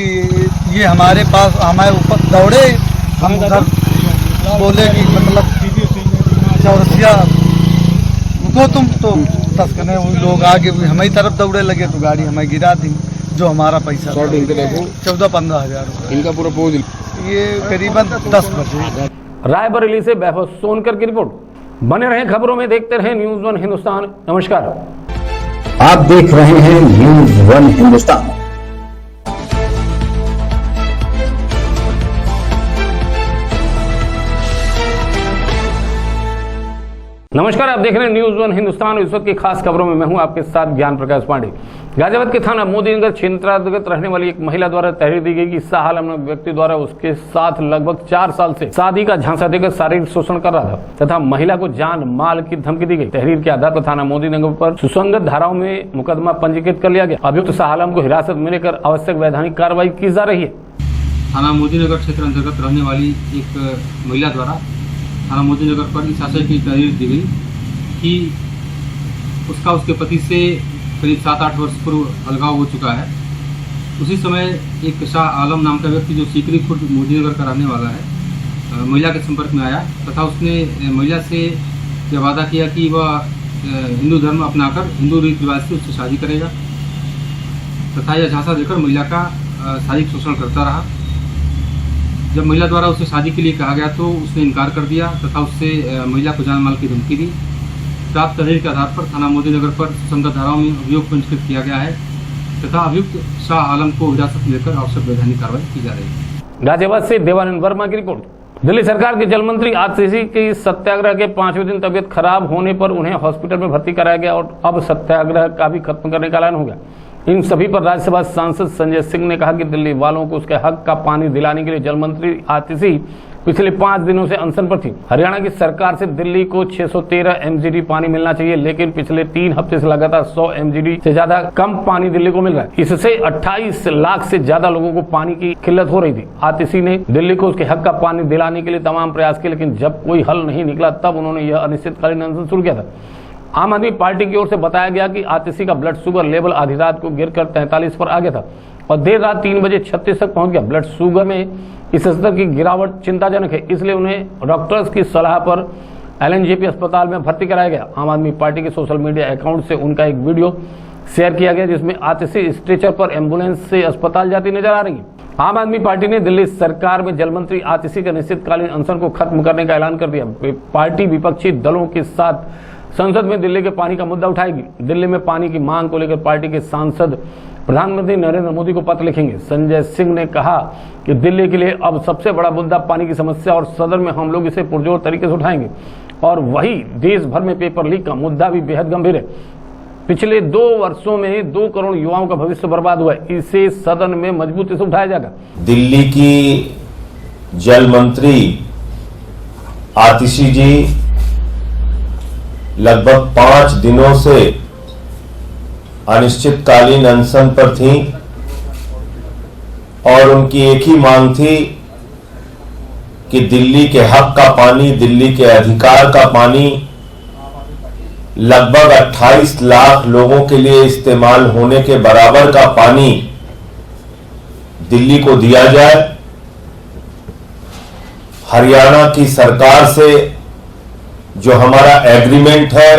ये हमारे पास हमारे ऊपर दौड़े। हम उधर बोले कि मतलब चौरसिया उनको तुम तो तस्कने हुई लोग आगे हमारी तरफ दौड़े लगे तो गाड़ी हमें गिरा दी। जो हमारा पैसा 14-15 हज़ार इनका पूरा बोझ। ये करीबन 10 बजे। रायबरेली से वैभव सोनकर की रिपोर्ट। बने रहे खबरों में, देखते रहे न्यूज़ 1 हिंदुस्तान। नमस्कार। आप देख रहे हैं न्यूज़ 1 हिंदुस्तान। नमस्कार, आप देख रहे हैं न्यूज़ 1 हिंदुस्तान। इस वक्त की खास खबरों में मैं हूं आपके साथ ज्ञान प्रकाश पांडे। गाजियाबाद के थाना मोदीनगर क्षेत्रांतर्गत रहने वाली एक महिला द्वारा तहरीर दी गई कि शाह आलम नामक व्यक्ति द्वारा उसके साथ लगभग 4 साल से शादी का झांसा देकर शारीरिक शोषण कर रहा था तथा महिला को जान माल की धमकी दी गई। तहरीर के आधार पर थाना मोदीनगर पर सुसंगत धाराओं में मुकदमा पंजीकृत कर लिया गया। अभियुक्त शाह आलम को हिरासत में लेकर आवश्यक वैधानिक कार्रवाई की जा रही है। थाना मोदीनगर क्षेत्र अंतर्गत रहने वाली एक महिला द्वारा थाना मोदीनगर पर इस आशय की तहरीर दी गई कि उसका उसके पति से करीब 7-8 वर्ष पूर्व अलगाव हो चुका है। उसी समय एक शाह आलम नाम का व्यक्ति जो सीकरी खुर्द मोदीनगर का रहने वाला है, महिला के संपर्क में आया तथा उसने महिला से यह वादा किया कि वह हिंदू धर्म अपनाकर हिंदू रीति रिवाज से उससे शादी करेगा तथा यह झांसा देकर महिला का शारीरिक शोषण करता रहा। जब महिला द्वारा उसे शादी के लिए कहा गया तो उसने इनकार कर दिया तथा उससे महिला को जान माल की धमकी दी। प्राप्त तहरीर के आधार पर थाना मोदीनगर पर संगत धाराओं में अभियोग पंजीकृत किया गया है तथा अभियुक्त शाह आलम को हिरासत में लेकर आवश्यक वैधानिक कार्रवाई की जा रही है। गाजियाबाद से देवानंद वर्मा की रिपोर्ट। दिल्ली सरकार के जल मंत्री आतिशी की सत्याग्रह के 5वें दिन तबियत खराब होने पर उन्हें हॉस्पिटल में भर्ती कराया गया और अब सत्याग्रह का भी खत्म करने का ऐलान हो गया। इन सभी पर राज्यसभा सांसद संजय सिंह ने कहा कि दिल्ली वालों को उसके हक का पानी दिलाने के लिए जल मंत्री आतिशी पिछले 5 दिनों से अनशन पर थी। हरियाणा की सरकार से दिल्ली को 613 MGD पानी मिलना चाहिए, लेकिन पिछले 3 हफ्ते से लगातार 100 MGD से ज्यादा कम पानी दिल्ली को मिल रहा है। इससे 28 लाख से ज्यादा लोगों को पानी की किल्लत हो रही थी। आतिशी ने दिल्ली को उसके हक का पानी दिलाने के लिए तमाम प्रयास किए, लेकिन जब कोई हल नहीं निकला तब उन्होंने यह अनिश्चितकालीन अनशन शुरू किया था। आम आदमी पार्टी की ओर से बताया गया कि आतिशी का ब्लड शुगर लेवल आधी रात को गिरकर 43 पर आ गया था और देर रात 3 बजे 36 तक पहुंच गया। ब्लड शुगर में इस स्तर की गिरावट चिंताजनक है, इसलिए उन्हें डॉक्टर्स की सलाह पर LNJP अस्पताल में भर्ती कराया गया। आम आदमी पार्टी के सोशल मीडिया अकाउंट से उनका एक वीडियो शेयर किया गया जिसमें आतिशी स्ट्रेचर पर एम्बुलेंस से अस्पताल जाती नजर आ रही है। आम आदमी पार्टी ने दिल्ली सरकार में जल मंत्री आतिशी के अनिश्चितकालीन अनशन को खत्म करने का ऐलान कर दिया। पार्टी विपक्षी दलों के साथ संसद में दिल्ली के पानी का मुद्दा उठाएगी। दिल्ली में पानी की मांग को लेकर पार्टी के सांसद प्रधानमंत्री नरेंद्र मोदी को पत्र लिखेंगे। संजय सिंह ने कहा कि दिल्ली के लिए अब सबसे बड़ा मुद्दा पानी की समस्या और सदन में हम लोग इसे पुरजोर तरीके से उठाएंगे। और वही देश भर में पेपर लीक का मुद्दा भी बेहद गंभीर है। पिछले 2 वर्षों में 2 करोड़ युवाओं का भविष्य बर्बाद हुआ है, इसे सदन में मजबूती से उठाया जाएगा। दिल्ली की जल मंत्री आतिशी जी लगभग 5 दिनों से अनिश्चितकालीन अनशन पर थीं और उनकी एक ही मांग थी कि दिल्ली के हक का पानी, दिल्ली के अधिकार का पानी लगभग 28 लाख लोगों के लिए इस्तेमाल होने के बराबर का पानी दिल्ली को दिया जाए। हरियाणा की सरकार से जो हमारा एग्रीमेंट है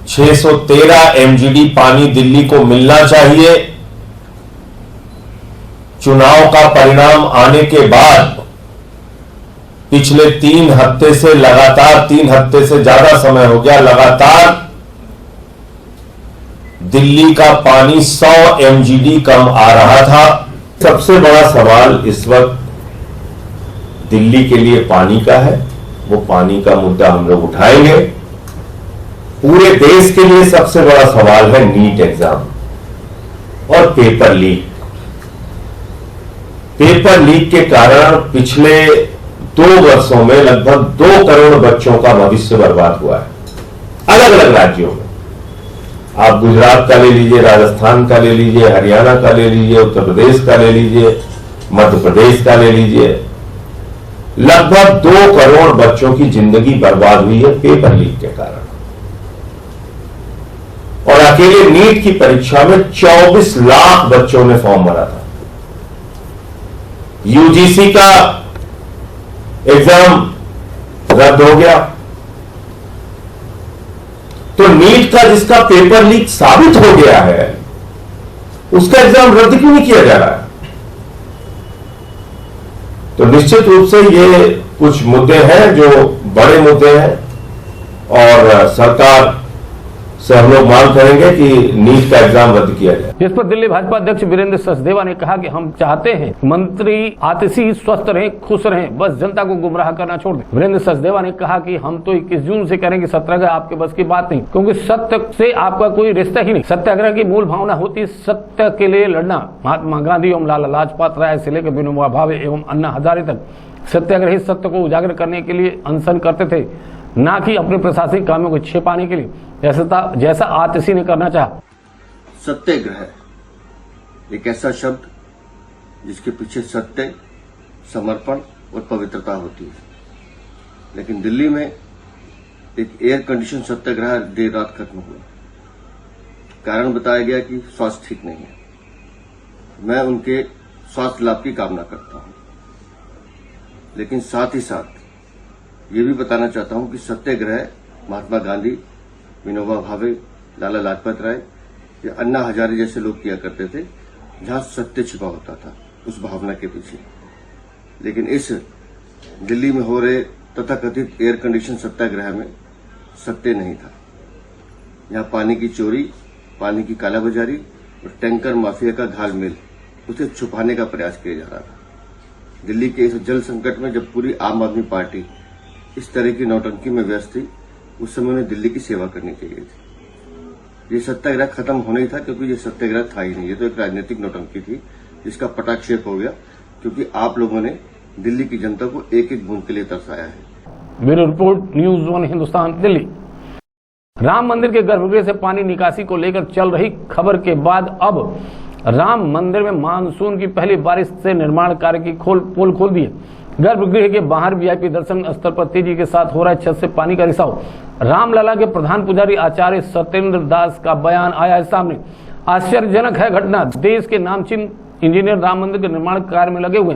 613 एमजीडी पानी दिल्ली को मिलना चाहिए। चुनाव का परिणाम आने के बाद पिछले 3 हफ्ते से लगातार, 3 हफ्ते से ज्यादा समय हो गया, लगातार दिल्ली का पानी 100 एमजीडी कम आ रहा था। सबसे बड़ा सवाल इस वक्त दिल्ली के लिए पानी का है, वो पानी का मुद्दा हम लोग उठाएंगे। पूरे देश के लिए सबसे बड़ा सवाल है नीट एग्जाम और पेपर लीक। पेपर लीक के कारण पिछले 2 वर्षों में लगभग 2 करोड़ बच्चों का भविष्य बर्बाद हुआ है, अलग अलग राज्यों में। आप गुजरात का ले लीजिए, राजस्थान का ले लीजिए, हरियाणा का ले लीजिए, उत्तर प्रदेश का ले लीजिए, मध्य प्रदेश का ले लीजिए। लगभग 2 करोड़ बच्चों की जिंदगी बर्बाद हुई है पेपर लीक के कारण। और अकेले नीट की परीक्षा में 24 लाख बच्चों ने फॉर्म भरा था। यूजीसी का एग्जाम रद्द हो गया, तो नीट का जिसका पेपर लीक साबित हो गया है उसका एग्जाम रद्द क्यों नहीं किया जा रहा है? तो निश्चित रूप से ये कुछ मुद्दे हैं जो बड़े मुद्दे हैं और सरकार से हम लोग मांग करेंगे कि नीट का एग्जाम रद्द किया जाए। जिस पर दिल्ली भाजपा अध्यक्ष वीरेंद्र सचदेवा ने कहा कि हम चाहते हैं मंत्री आतिशी स्वस्थ रहें, खुश रहें, बस जनता को गुमराह करना छोड़ दें। वीरेंद्र सचदेवा ने कहा कि हम तो 21 जून से करेंगे सत्याग्रह, आपके बस की बात नहीं, क्योंकि सत्य से आपका कोई रिश्ता ही नहीं। सत्याग्रह की मूल भावना होती है सत्य के लिए लड़ना। महात्मा गांधी एवं लाला लाजपत राय से लेकर विनोबा भावे एवं अन्ना हजारे तक सत्याग्रही सत्य को उजागर करने के लिए अनशन करते थे, ना कि अपने प्रशासनिक कामों को छिपाने के लिए, जैसा आतिशी ने करना चाहा। सत्याग्रह एक ऐसा शब्द जिसके पीछे सत्य, समर्पण और पवित्रता होती है, लेकिन दिल्ली में एक एयर कंडीशन सत्याग्रह देर रात खत्म हुआ। कारण बताया गया कि स्वास्थ्य ठीक नहीं है। मैं उनके स्वास्थ्य लाभ की कामना करता हूं, लेकिन साथ ही साथ ये भी बताना चाहता हूं कि सत्याग्रह महात्मा गांधी, विनोबा भावे, लाला लाजपत राय या अन्ना हजारे जैसे लोग किया करते थे, जहां सत्य छिपा होता था उस भावना के पीछे। लेकिन इस दिल्ली में हो रहे तथाकथित एयर कंडीशन सत्याग्रह में सत्य नहीं था। यहां पानी की चोरी, पानी की कालाबाजारी और टैंकर माफिया का घालमेल, उसे छुपाने का प्रयास किया जा रहा था। दिल्ली के इस जल संकट में जब पूरी आम आदमी पार्टी इस तरह की नौटंकी में व्यस्त थी, उस समय उन्हें दिल्ली की सेवा करनी चाहिए थी। ये सत्याग्रह खत्म होना ही था, क्योंकि ये सत्याग्रह था ही नहीं, ये तो एक राजनीतिक नौटंकी थी जिसका पटाक्षेप हो गया, क्योंकि आप लोगों ने दिल्ली की जनता को एक एक बूंद के लिए तरसाया है। Bureau report, news 1 Hindustan, Delhi. Ram मंदिर के गर्भगृह से पानी निकासी को लेकर चल रही खबर के बाद अब राम मंदिर में मानसून की पहली बारिश से निर्माण कार्य की पोल खोल दिए। गर्भगृह के बाहर वीआईपी दर्शन स्थल पर तेजी के साथ हो रहा है छत से पानी का रिसाव। रामलला के प्रधान पुजारी आचार्य सत्येंद्र दास का बयान आया है सामने। आश्चर्यजनक है घटना। देश के नामचीन इंजीनियर राम मंदिर के निर्माण कार्य में लगे हुए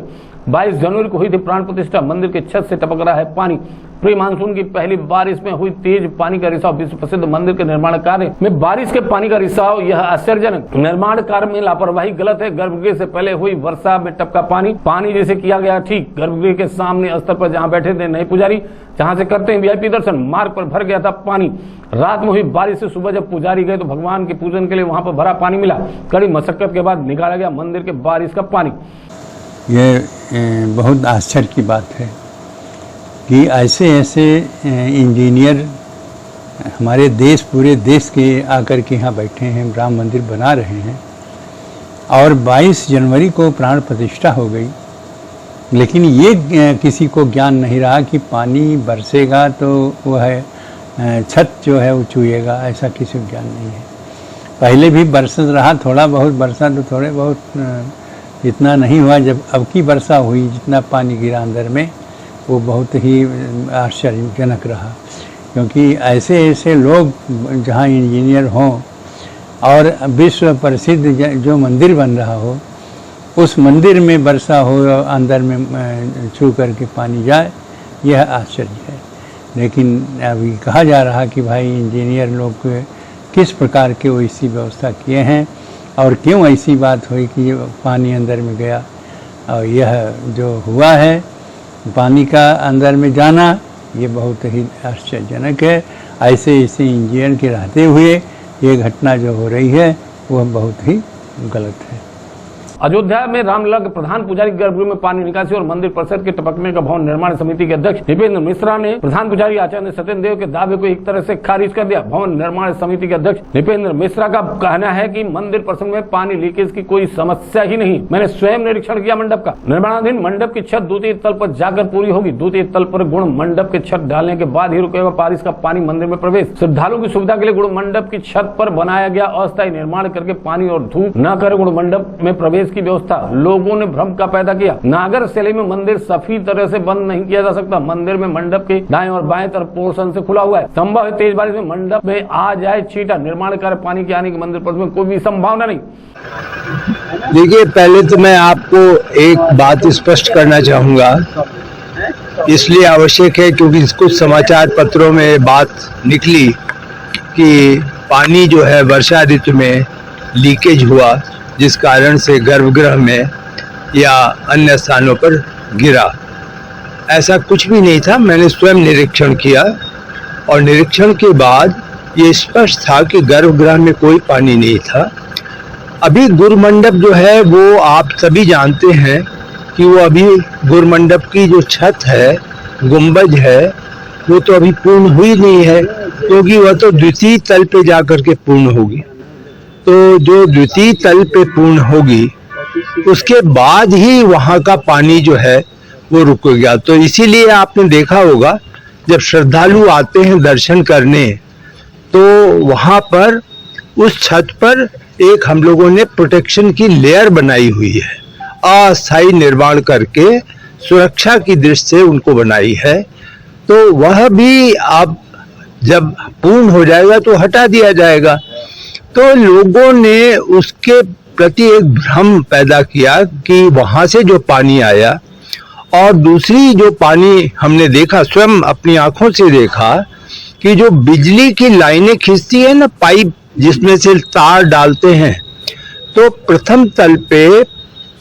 22 जनवरी को हुई थी प्राण प्रतिष्ठा। मंदिर के छत से टपक रहा है पानी। प्री मानसून की पहली बारिश में हुई तेज पानी का रिसाव। विश्व प्रसिद्ध मंदिर के निर्माण कार्य में बारिश के पानी का रिसाव, यह आश्चर्यजनक। निर्माण कार्य में लापरवाही गलत है। गर्भगृह से पहले हुई वर्षा में टपका पानी जैसे किया गया ठीक। गर्भगृह के सामने स्तर पर जहां बैठे थे नए पुजारी, जहां से करते हैं वीआईपी दर्शन, मार्ग पर भर गया था पानी। रात में हुई बारिश से सुबह जब पुजारी गए तो भगवान के पूजन के लिए वहां पर भरा पानी मिला। कड़ी मशक्कत के बाद निकाला गया मंदिर के बारिश का पानी। ये बहुत आश्चर्य की बात है कि ऐसे इंजीनियर हमारे देश, पूरे देश के आकर के यहाँ बैठे हैं, राम मंदिर बना रहे हैं और 22 जनवरी को प्राण प्रतिष्ठा हो गई, लेकिन ये किसी को ज्ञान नहीं रहा कि पानी बरसेगा तो वह छत जो है वो चूएगा, ऐसा किसी को ज्ञान नहीं है। पहले भी बरस रहा, थोड़ा बहुत बरसा तो थोड़े बहुत इतना नहीं हुआ। जब अब की वर्षा हुई, जितना पानी गिरा अंदर में, वो बहुत ही आश्चर्यजनक रहा, क्योंकि ऐसे लोग जहाँ इंजीनियर हों और विश्व प्रसिद्ध जो मंदिर बन रहा हो, उस मंदिर में वर्षा हो और अंदर में छू करके पानी जाए, यह आश्चर्य है। लेकिन अभी कहा जा रहा कि भाई इंजीनियर लोग किस प्रकार के वो ऐसी व्यवस्था किए हैं और क्यों ऐसी बात हुई कि ये पानी अंदर में गया। और यह जो हुआ है पानी का अंदर में जाना, ये बहुत ही आश्चर्यजनक है। ऐसे इंजीनियर के रहते हुए ये घटना जो हो रही है वह बहुत ही गलत है। अयोध्या में रामलला के प्रधान पुजारी गर्भगृह में पानी निकासी और मंदिर परिसर के टपकने का भवन निर्माण समिति के अध्यक्ष दीपेंद्र मिश्रा ने प्रधान पुजारी आचार्य सत्येंद्र देव के दावे को एक तरह से खारिज कर दिया। भवन निर्माण समिति के अध्यक्ष दीपेंद्र मिश्रा का कहना है कि मंदिर परिसर में पानी लीकेज की कोई समस्या ही नहीं। मैंने स्वयं निरीक्षण किया मंडप का। निर्माणाधीन मंडप की छत द्वितीय तल पर जाकर पूरी होगी। द्वितीय तल पर गुण मंडप के छत डालने के बाद ही रुकेगा बारिश का पानी मंदिर में प्रवेश। श्रद्धालुओं की सुविधा के लिए गुण मंडप की छत पर बनाया गया अस्थायी निर्माण करके पानी और धूप न करे गुण मंडप में प्रवेश की व्यवस्था। लोगों ने भ्रम का पैदा किया। नागर शैली में मंदिर सफी तरह से बंद नहीं किया जा सकता। मंदिर में मंडप के दाएं और बाएं तरफ पोर्शन से खुला हुआ है। संभव है तेज बारिश में मंडप में आ जाए छींटा। निर्माण कार्य पानी के आने की मंदिर पर में कोई भी संभावना नहीं। देखिए, पहले तो मैं आपको एक बात स्पष्ट करना चाहूंगा, इसलिए आवश्यक है क्योंकि कुछ समाचार पत्रों में बात निकली कि पानी जो है वर्षा ऋतु में लीकेज हुआ, जिस कारण से गर्भगृह में या अन्य स्थानों पर गिरा। ऐसा कुछ भी नहीं था। मैंने स्वयं निरीक्षण किया और निरीक्षण के बाद ये स्पष्ट था कि गर्भगृह में कोई पानी नहीं था। अभी गुरुमंडप जो है वो आप सभी जानते हैं कि वो अभी गुरुमंडप की जो छत है, गुंबज है, वो तो अभी पूर्ण हुई नहीं है, क्योंकि वह तो द्वितीय तल पे जाकर के पूर्ण होगी। तो जो द्वितीय तल पे पूर्ण होगी उसके बाद ही वहाँ का पानी जो है वो रुकेगा। तो इसीलिए आपने देखा होगा जब श्रद्धालु आते हैं दर्शन करने तो वहाँ पर उस छत पर एक हम लोगों ने प्रोटेक्शन की लेयर बनाई हुई है, अस्थायी निर्माण करके सुरक्षा की दृष्टि से उनको बनाई है। तो वह भी अब जब पूर्ण हो जाएगा तो हटा दिया जाएगा। तो लोगों ने उसके प्रति एक भ्रम पैदा किया कि वहां से जो पानी आया, और दूसरी जो पानी हमने देखा, स्वयं अपनी आंखों से देखा कि जो बिजली की लाइनें खींचती है ना, पाइप जिसमें से तार डालते हैं, तो प्रथम तल पे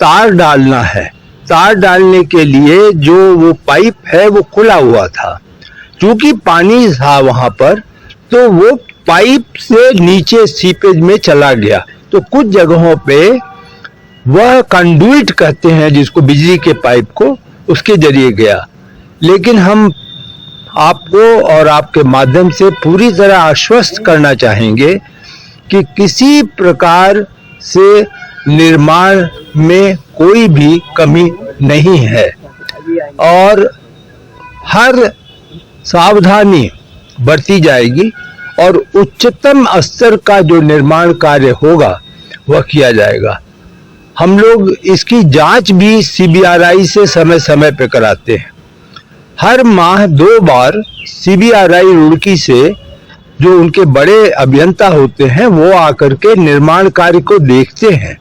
तार डालना है। तार डालने के लिए जो वो पाइप है वो खुला हुआ था। चूंकि पानी था वहां पर तो वो पाइप से नीचे सीपेज में चला गया। तो कुछ जगहों पे वह कंडुइट कहते हैं जिसको, बिजली के पाइप को, उसके जरिए गया। लेकिन हम आपको और आपके माध्यम से पूरी तरह आश्वस्त करना चाहेंगे कि किसी प्रकार से निर्माण में कोई भी कमी नहीं है और हर सावधानी बरती जाएगी और उच्चतम स्तर का जो निर्माण कार्य होगा वह किया जाएगा। हम लोग इसकी जांच भी सीबीआरआई से समय समय पे कराते हैं। हर माह 2 बार सीबीआरआई रुड़की से जो उनके बड़े अभियंता होते हैं वो आकर के निर्माण कार्य को देखते हैं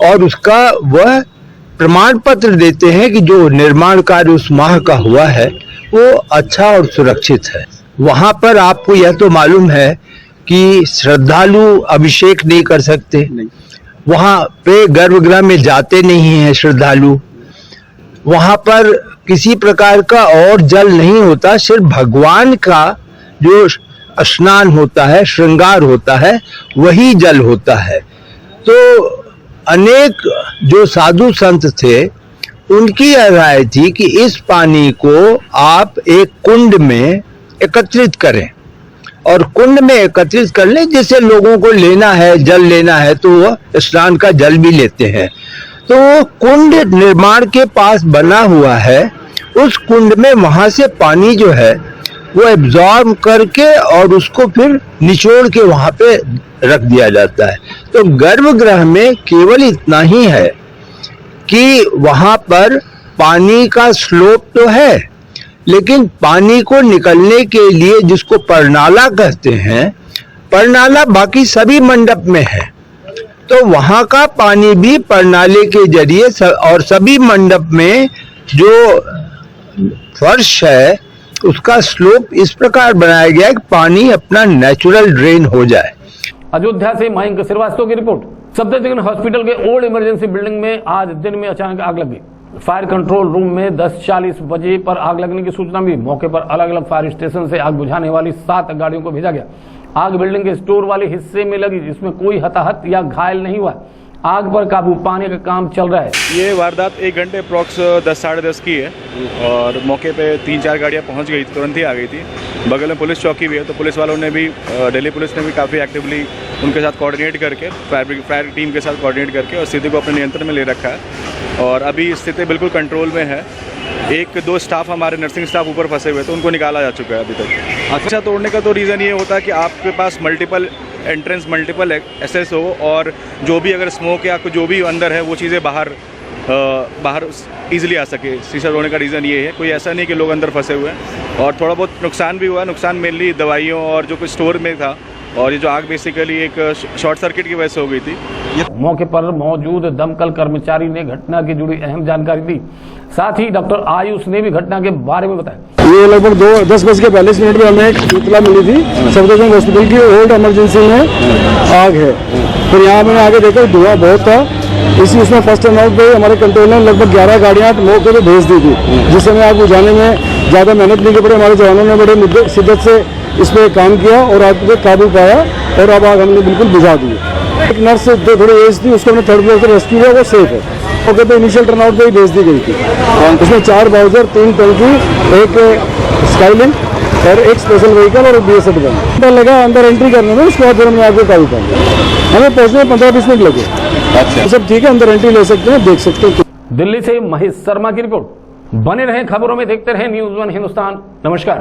और उसका वह प्रमाण पत्र देते हैं कि जो निर्माण कार्य उस माह का हुआ है वो अच्छा और सुरक्षित है। वहां पर आपको यह तो मालूम है कि श्रद्धालु अभिषेक नहीं कर सकते, वहां पे गर्भगृह में जाते नहीं हैं श्रद्धालु, वहां पर किसी प्रकार का और जल नहीं होता, सिर्फ भगवान का जो स्नान होता है, श्रृंगार होता है, वही जल होता है। तो अनेक जो साधु संत थे उनकी यह राय थी कि इस पानी को आप एक कुंड में एकत्रित करें और कुंड में एकत्रित कर लें, जिससे लोगों को लेना है, जल लेना है तो वह स्नान का जल भी लेते हैं। तो वो कुंड निर्माण के पास बना हुआ है, उस कुंड में वहां से पानी जो है वो एब्जॉर्ब करके और उसको फिर निचोड़ के वहां पे रख दिया जाता है। तो गर्भगृह में केवल इतना ही है कि वहां पर पानी का स्लोप तो है, लेकिन पानी को निकलने के लिए जिसको परनाला कहते हैं, परनाला बाकी सभी मंडप में है। तो वहां का पानी भी परनाले के जरिए और सभी मंडप में जो फर्श है उसका स्लोप इस प्रकार बनाया गया है कि पानी अपना नेचुरल ड्रेन हो जाए। अयोध्या से मयंक श्रीवास्तव की रिपोर्ट। सफदरजंग हॉस्पिटल के ओल्ड इमरजेंसी बिल्डिंग में आज दिन में अचानक आग लग गई। फायर कंट्रोल रूम में 10:40 बजे पर आग लगने की सूचना मिली। मौके पर अलग अलग फायर स्टेशन से आग बुझाने वाली 7 गाड़ियों को भेजा गया। आग बिल्डिंग के स्टोर वाले हिस्से में लगी, जिसमें कोई हताहत या घायल नहीं हुआ। आग पर काबू पाने का काम चल रहा है। ये वारदात 1 घंटे अप्रॉक्स 10 साढ़े 10 की है और मौके पे 3-4 गाड़ियाँ पहुंच गई, तुरंत ही आ गई थी। बगल में पुलिस चौकी भी है, तो पुलिस वालों ने भी, दिल्ली पुलिस ने भी काफ़ी एक्टिवली उनके साथ कोऑर्डिनेट करके, फायर टीम के साथ कोऑर्डिनेट करके और स्थिति को अपने नियंत्रण में ले रखा है और अभी स्थिति बिल्कुल कंट्रोल में है। 1-2 स्टाफ हमारे नर्सिंग स्टाफ ऊपर फंसे हुए, तो उनको निकाला जा चुका है अभी तक। अच्छा तोड़ने का तो रीज़न ये होता है कि आपके पास मल्टीपल एंट्रेंस, मल्टीपल एक्सेस हो और जो भी अगर स्मोक या जो भी अंदर है वो चीज़ें बाहर ईजिली आ सके। शीशा तोड़ने का रीज़न ये है, कोई ऐसा नहीं कि लोग अंदर फंसे हुए हैं। और थोड़ा बहुत नुकसान भी हुआ। नुकसान मेनली दवाइयों और जो कुछ स्टोर में था, और ये जो आग बेसिकली एक शॉर्ट सर्किट की वजह से हो गई थी। मौके पर मौजूद दमकल कर्मचारी ने घटना की जुड़ी अहम जानकारी दी। साथ ही डॉक्टर आयुष ने भी घटना के बारे में बताया। ये लगभग 10:42 में हमें एक इत्तला मिली थी, सफदरजंग हॉस्पिटल की ओल्ड इमरजेंसी में आग है। फिर यहाँ मैंने आगे देखा धुआं बहुत था। उसमें फर्स्ट टर्न आउट पे हमारे कंट्रोल ने लगभग 11 गाड़ियाँ मौके पे भेज दी थी, जिस समय आग बुझाने में ज़्यादा मेहनत नहीं कर पड़े। हमारे जवानों ने बड़े शिद्दत से इस पर काम किया और आग पे काबू पाया और अब आग हमने बिल्कुल बुझा दी। एक नर्स जो थोड़ी एज थी, उसको हमने 3rd फ्लोर से रेस्क्यू किया, वो सेफ है। ओके, तो इनिशियल टर्नआउट पे ही भेज दी गई थी। उसमें 4 बाउजर, 3 टंकी, एक स्काईलिंक और एक स्पेशल व्हीकल और BSF गन लगा अंदर एंट्री करने में। उसके बाद फिर हमने आगे काबू पा लिया। हमें पहुंचने में 15-20 मिनट लगे। अच्छा, सब ठीक है, अंदर एंट्री ले सकते हैं, देख सकते हैं। दिल्ली से महेश शर्मा की रिपोर्ट। बने रहे खबरों में, देखते रहे न्यूज़ 1 हिंदुस्तान। नमस्कार।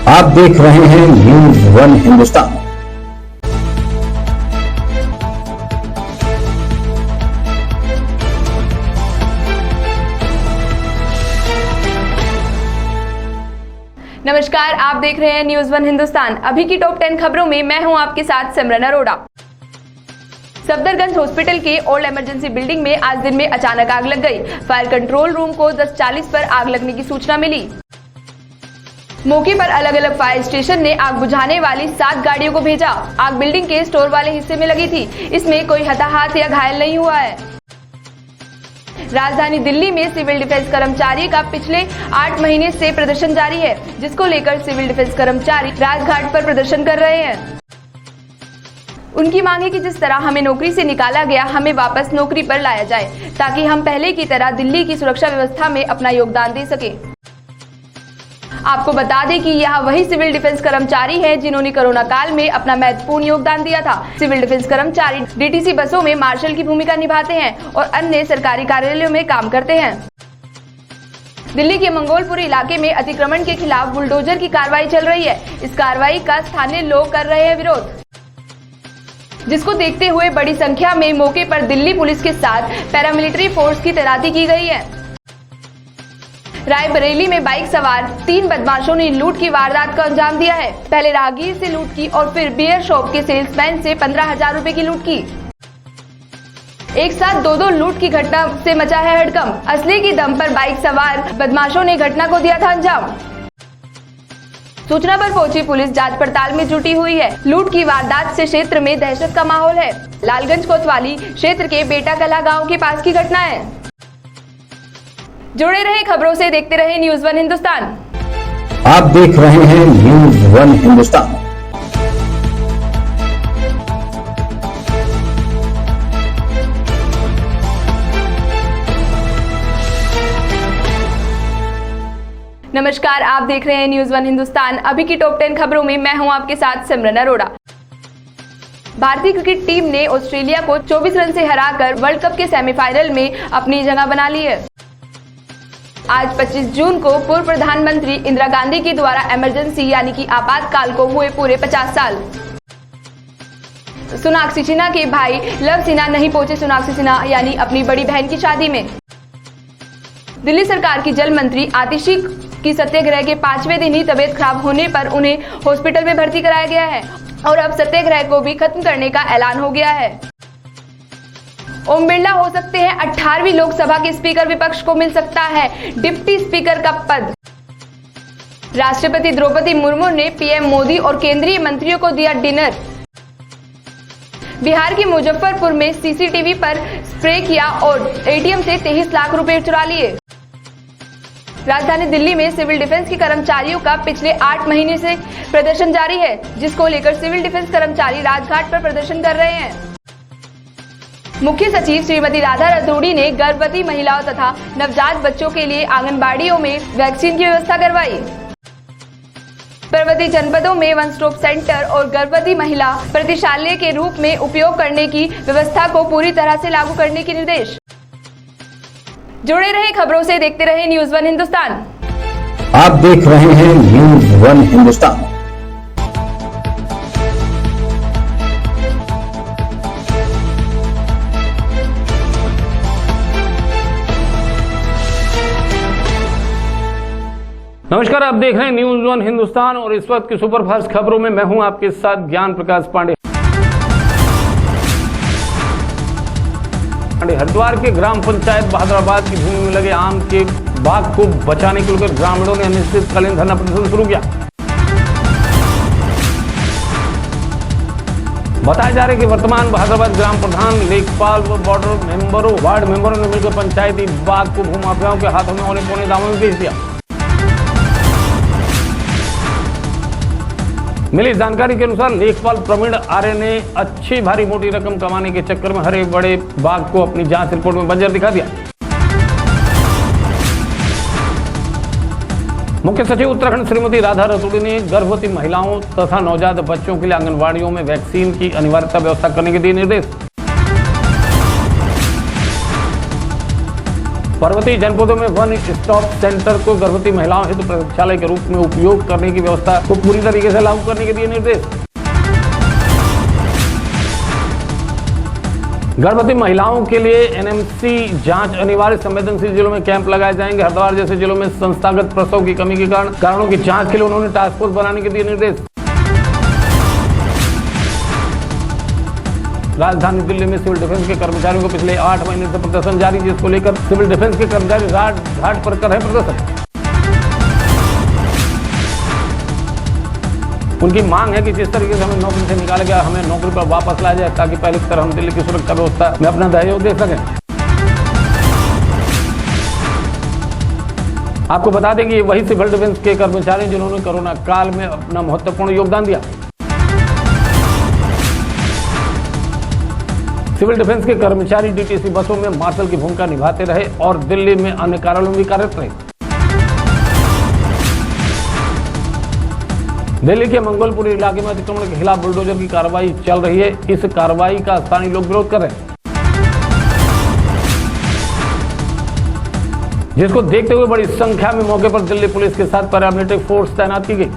आप देख रहे हैं न्यूज़ 1 हिंदुस्तान। नमस्कार, आप देख रहे हैं न्यूज़ 1 हिंदुस्तान। अभी की टॉप 10 खबरों में मैं हूं आपके साथ सिमरन अरोड़ा। सफदरजंग हॉस्पिटल के ओल्ड इमरजेंसी बिल्डिंग में आज दिन में अचानक आग लग गई। फायर कंट्रोल रूम को 10:40 पर आग लगने की सूचना मिली। मौके पर अलग अलग फायर स्टेशन ने आग बुझाने वाली 7 गाड़ियों को भेजा। आग बिल्डिंग के स्टोर वाले हिस्से में लगी थी। इसमें कोई हताहत या घायल नहीं हुआ है। राजधानी दिल्ली में सिविल डिफेंस कर्मचारी का पिछले 8 महीने से प्रदर्शन जारी है, जिसको लेकर सिविल डिफेंस कर्मचारी राजघाट पर प्रदर्शन कर रहे हैं। उनकी मांग है कि जिस तरह हमें नौकरी से निकाला गया, हमें वापस नौकरी पर लाया जाए, ताकि हम पहले की तरह दिल्ली की सुरक्षा व्यवस्था में अपना योगदान दे सके। आपको बता दें कि यह वही सिविल डिफेंस कर्मचारी हैं जिन्होंने कोरोना काल में अपना महत्वपूर्ण योगदान दिया था। सिविल डिफेंस कर्मचारी DTC बसों में मार्शल की भूमिका निभाते हैं और अन्य सरकारी कार्यालयों में काम करते हैं। दिल्ली के मंगोलपुर इलाके में अतिक्रमण के खिलाफ बुलडोजर की कार्रवाई चल रही है। इस कार्रवाई का स्थानीय लोग कर रहे हैं विरोध, जिसको देखते हुए बड़ी संख्या में मौके पर दिल्ली पुलिस के साथ पैरामिलिट्री फोर्स की तैनाती की गई है। रायबरेली में बाइक सवार 3 बदमाशों ने लूट की वारदात का अंजाम दिया है। पहले राहगीर से लूट की और फिर बियर शॉप के सेल्समैन से 15,000 रुपए की लूट की। एक साथ 2 लूट की घटना से मचा है हड़कंप। असली की दम पर बाइक सवार बदमाशों ने घटना को दिया था अंजाम। सूचना पर पहुंची पुलिस जांच पड़ताल में जुटी हुई है। लूट की वारदात से क्षेत्र में दहशत का माहौल है। लालगंज कोतवाली क्षेत्र के बेटा कला गांव के पास की घटना है। जुड़े रहे खबरों से, देखते रहे न्यूज़ 1 हिंदुस्तान। आप देख रहे हैं न्यूज़ 1 हिंदुस्तान। नमस्कार, आप देख रहे हैं न्यूज़ 1 हिंदुस्तान। अभी की टॉप 10 खबरों में मैं हूं आपके साथ सिमरन अरोड़ा। भारतीय क्रिकेट टीम ने ऑस्ट्रेलिया को 24 रन से हराकर वर्ल्ड कप के सेमीफाइनल में अपनी जगह बना ली है। आज 25 जून को पूर्व प्रधानमंत्री इंदिरा गांधी के द्वारा इमरजेंसी यानी कि आपातकाल को हुए पूरे 50 साल। सोनाक्षी सिन्हा के भाई लव सिन्हा नहीं पहुंचे सोनाक्षी सिन्हा यानी अपनी बड़ी बहन की शादी में। दिल्ली सरकार की जल मंत्री आतिशी की सत्याग्रह के 5वें दिन ही तबीयत खराब होने पर उन्हें हॉस्पिटल में भर्ती कराया गया है और अब सत्याग्रह को भी खत्म करने का ऐलान हो गया है। ओम बिरला हो सकते हैं 18वीं लोकसभा के स्पीकर, विपक्ष को मिल सकता है डिप्टी स्पीकर का पद। राष्ट्रपति द्रौपदी मुर्मू ने PM मोदी और केंद्रीय मंत्रियों को दिया डिनर। बिहार के मुजफ्फरपुर में सीसीटीवी पर स्प्रे किया और एटीएम से 23 लाख रुपए चुरा लिए। राजधानी दिल्ली में सिविल डिफेंस के कर्मचारियों का पिछले 8 महीने से प्रदर्शन जारी है, जिसको लेकर सिविल डिफेंस कर्मचारी राजघाट पर प्रदर्शन कर रहे हैं। मुख्य सचिव श्रीमती राधा रतूड़ी ने गर्भवती महिलाओं तथा नवजात बच्चों के लिए आंगनबाड़ियों में वैक्सीन की व्यवस्था करवाई। पर्वतीय जनपदों में वन स्टॉप सेंटर और गर्भवती महिला प्रतिशाल्य के रूप में उपयोग करने की व्यवस्था को पूरी तरह से लागू करने के निर्देश। जुड़े रहे खबरों से, देखते रहे न्यूज़ 1 हिंदुस्तान। आप देख रहे हैं न्यूज़ 1 हिंदुस्तान। नमस्कार, आप देख रहे हैं न्यूज़ 1 हिंदुस्तान और इस वक्त की सुपरफास्ट खबरों में मैं हूं आपके साथ ज्ञान प्रकाश पांडे। हरिद्वार के ग्राम पंचायत बहादुराबाद की भूमि में लगे आम के बाग को बचाने को लेकर ग्रामीणों ने अनिश्चितकालीन धरना प्रदर्शन शुरू किया। बताया जा रहा है कि वर्तमान बहादुराबाद ग्राम प्रधान, लेखपाल व बॉर्डर मेंबरों, वार्ड मेंबरों ने मिलकर पंचायती बाग को भूमाफियाओं के हाथों में औने पौने दामों में बेच दिया। मिली जानकारी के अनुसार लेखपाल प्रवीण आर्य ने अच्छी भारी मोटी रकम कमाने के चक्कर में हरे बड़े बाग को अपनी जांच रिपोर्ट में बंजर दिखा दिया। मुख्य सचिव उत्तराखंड श्रीमती राधा रतूड़ी ने गर्भवती महिलाओं तथा नवजात बच्चों के लिए आंगनबाड़ियों में वैक्सीन की अनिवार्यता व्यवस्था करने के दिए निर्देश। पर्वतीय जनपदों में वन स्टॉप सेंटर को गर्भवती महिलाओं हेतु प्रतीक्षालय के रूप में उपयोग करने की व्यवस्था को पूरी तरीके से लागू करने के दिए निर्देश। गर्भवती महिलाओं के लिए एनएमसी जांच अनिवार्य संवेदनशील जिलों में कैंप लगाए जाएंगे। हरिद्वार जैसे जिलों में संस्थागत प्रसव की कमी के कारणों की जांच के लिए उन्होंने टास्क फोर्स बनाने के दिए निर्देश। राजधानी दिल्ली में सिविल डिफेंस के कर्मचारियों को पिछले 8 महीने से प्रदर्शन जारी, जिसको लेकर सिविल डिफेंस के कर्मचारी राजघाट पर कर रहे प्रदर्शन। उनकी मांग है कि जिस तरीके से हमें नौकरी से निकाला गया, हमें नौकरी पर वापस लाया जाए ताकि पहले की तरह हम दिल्ली की सुरक्षा व्यवस्था में अपना सहयोग दे सकें। आपको बता दें कि वही सिविल डिफेंस के कर्मचारी जिन्होंने कोरोना काल में अपना महत्वपूर्ण योगदान दिया। सिविल डिफेंस के कर्मचारी डीटीसी बसों में मार्शल की भूमिका निभाते रहे और दिल्ली में अन्य कार्यालयों में भी कार्यरत रहे। दिल्ली के मंगोलपुरी इलाके में अतिक्रमण के खिलाफ बुलडोजर की कार्रवाई चल रही है। इस कार्रवाई का स्थानीय लोग विरोध कर रहे हैं, जिसको देखते हुए बड़ी संख्या में मौके पर दिल्ली पुलिस के साथ पैरामिलिट्री फोर्स तैनात की गई।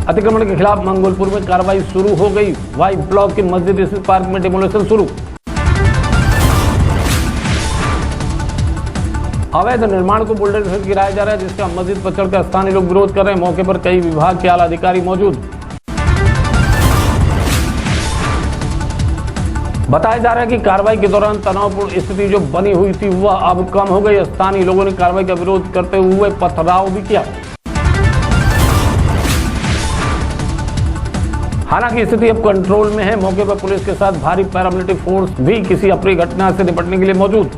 अतिक्रमण के खिलाफ मंगोलपुर में कार्रवाई शुरू हो गई। वाई ब्लॉक के मस्जिद स्थित पार्क में डेमोलेशन शुरू। अवैध निर्माण को बुलडोजर से गिराया जा रहा है, जिसका मस्जिद पर चढ़कर स्थानीय लोग विरोध कर रहे हैं। मौके पर कई विभाग के आला अधिकारी मौजूद। बताया जा रहा है कि कार्रवाई के दौरान तनावपूर्ण स्थिति जो बनी हुई थी वह अब कम हो गई। स्थानीय लोगों ने कार्रवाई का विरोध करते हुए पथराव भी किया। हालांकि स्थिति अब कंट्रोल में है। मौके पर पुलिस के साथ भारी पैरामिलिट्री फोर्स भी किसी अप्रिय घटना से निपटने के लिए मौजूद।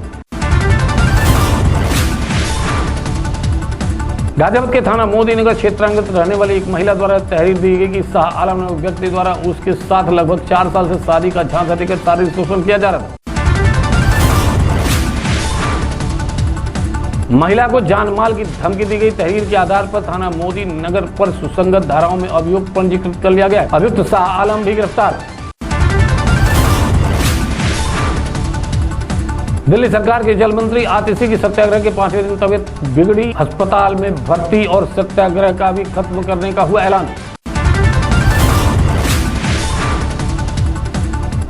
गाजियाबाद के थाना मोदी नगर क्षेत्रांतर्गत रहने वाली एक महिला द्वारा तहरीर दी गई कि शाह आलम नामक व्यक्ति द्वारा उसके साथ लगभग 4 साल से शादी का झांसा देकर शारीरिक शोषण किया जा रहा था। महिला को जान माल की धमकी दी गई। तहरीर के आधार पर थाना मोदी नगर पर सुसंगत धाराओं में अभियोग पंजीकृत कर लिया गया है। अभियुक्त शाह आलम भी गिरफ्तार। दिल्ली सरकार के जल मंत्री आतिशी की सत्याग्रह के 5वें दिन तबीयत बिगड़ी। अस्पताल में भर्ती और सत्याग्रह का भी खत्म करने का हुआ ऐलान।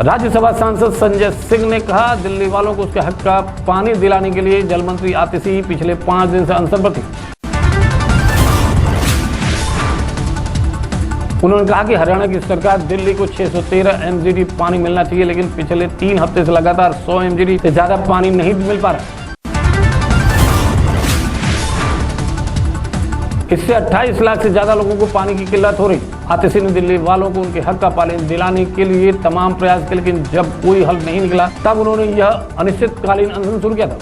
राज्यसभा सांसद संजय सिंह ने कहा, दिल्ली वालों को उसके हक का पानी दिलाने के लिए जल मंत्री आतिशी पिछले 5 दिन से अनशन पर थी। उन्होंने कहा कि हरियाणा की सरकार दिल्ली को 613 एमजीडी पानी मिलना चाहिए, लेकिन पिछले 3 हफ्ते से लगातार 100 एमजीडी से ज्यादा पानी नहीं मिल पा रहा। इससे 28 लाख से ज्यादा लोगों को पानी की किल्लत हो रही। आतिशी ने दिल्ली वालों को उनके हक का पालन दिलाने के लिए तमाम प्रयास किए, लेकिन जब कोई हल नहीं निकला तब उन्होंने यह अनिश्चितकालीन आंदोलन शुरू किया था।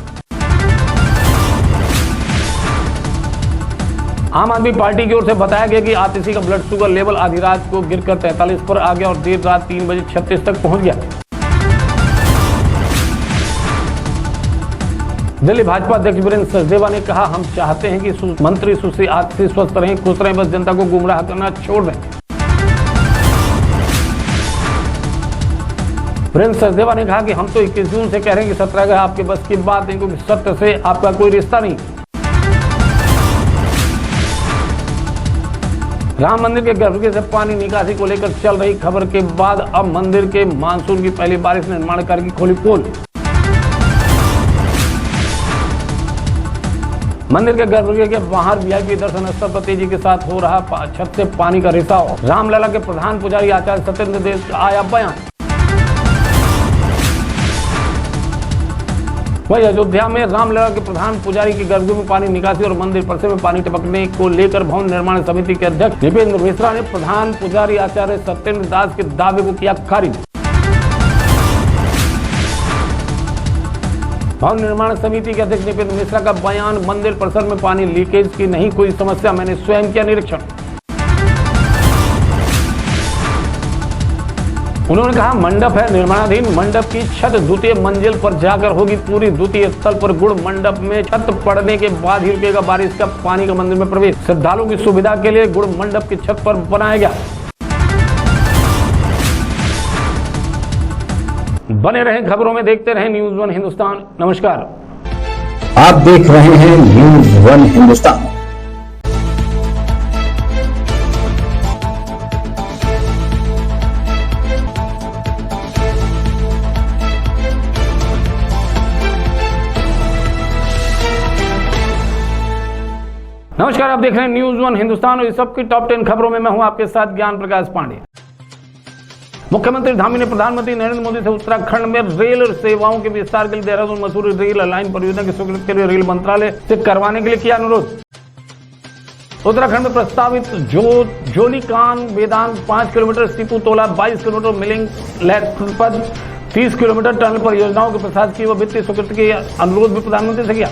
आम आदमी पार्टी की ओर से बताया गया कि आतिशी का ब्लड शुगर लेवल आधी रात को गिरकर 43 पर आ गया और देर रात 3:36 तक पहुंच गया। दिल्ली भाजपा अध्यक्ष वीरेंद्र सचदेवा ने कहा, हम चाहते हैं कि मंत्री सुश्री आतिशी स्वस्थ रहें, खुश रहें, बस जनता को गुमराह करना छोड़ दें। वीरेंद्र सचदेवा ने कहा कि हम तो 21 जून से कह रहे हैं कि सत्याग्रह आपके बस की बात नहीं, क्योंकि सत्य से आपका कोई रिश्ता नहीं। राम मंदिर के गर्भगृह से पानी निकासी को लेकर चल रही खबर के बाद अब मंदिर के मानसून की पहली बारिश ने निर्माण कार्य की खोली पोल। मंदिर के गर्भगृह के बाहर वीआईपी दर्शन स्थल पर तेजी के साथ हो रहा छत से पानी का रिसाव। रामलला के प्रधान पुजारी आचार्य सत्येंद्र देव का आया बयान। वही अयोध्या में रामलला के प्रधान पुजारी की गर्भगृह में पानी निकासी और मंदिर परिसर में पानी टपकने को लेकर भवन निर्माण समिति के अध्यक्ष नृपेंद्र मिश्रा ने प्रधान पुजारी आचार्य सत्येंद्र दास के दावे को किया खारिज। भवन निर्माण समिति के अध्यक्ष नृपेंद्र मिश्रा का बयान, मंदिर परिसर में पानी लीकेज की नहीं कोई समस्या, मैंने स्वयं किया निरीक्षण। उन्होंने कहा, मंडप है निर्माणाधीन, मंडप की छत द्वितीय मंजिल पर जाकर होगी पूरी। द्वितीय स्थल पर गुड़ मंडप में छत पड़ने के बाद ही रुकेगा बारिश का पानी का मंदिर में प्रवेश। श्रद्धालुओं की सुविधा के लिए गुड़ मंडप की छत पर बनाया गया। बने रहें खबरों में, देखते रहें न्यूज़ 1 हिंदुस्तान। नमस्कार। आप देख रहे हैं न्यूज़ 1 हिंदुस्तान। नमस्कार, आप देख रहे हैं न्यूज़ 1 हिंदुस्तान और इस सबकी टॉप 10 खबरों में मैं हूं आपके साथ ज्ञान प्रकाश पांडे। मुख्यमंत्री धामी ने प्रधानमंत्री नरेंद्र मोदी से उत्तराखंड में रेल जोड़ाओं के विस्तार के लिए देहरादून मसूरी रेल लाइन परियोजना की स्वीकृति के लिए रेल मंत्रालय से करवाने के लिए किया अनुरोध। उत्तराखंड में प्रस्तावित जोलीकान वेदांत 5 किलोमीटर, स्टीपू तोला 22 किलोमीटर, मिलिंग लैथपथ 30 किलोमीटर टनल परियोजनाओं के प्रशासकीय व वित्तीय स्वीकृति के अनुरोध भी प्रधानमंत्री से किया।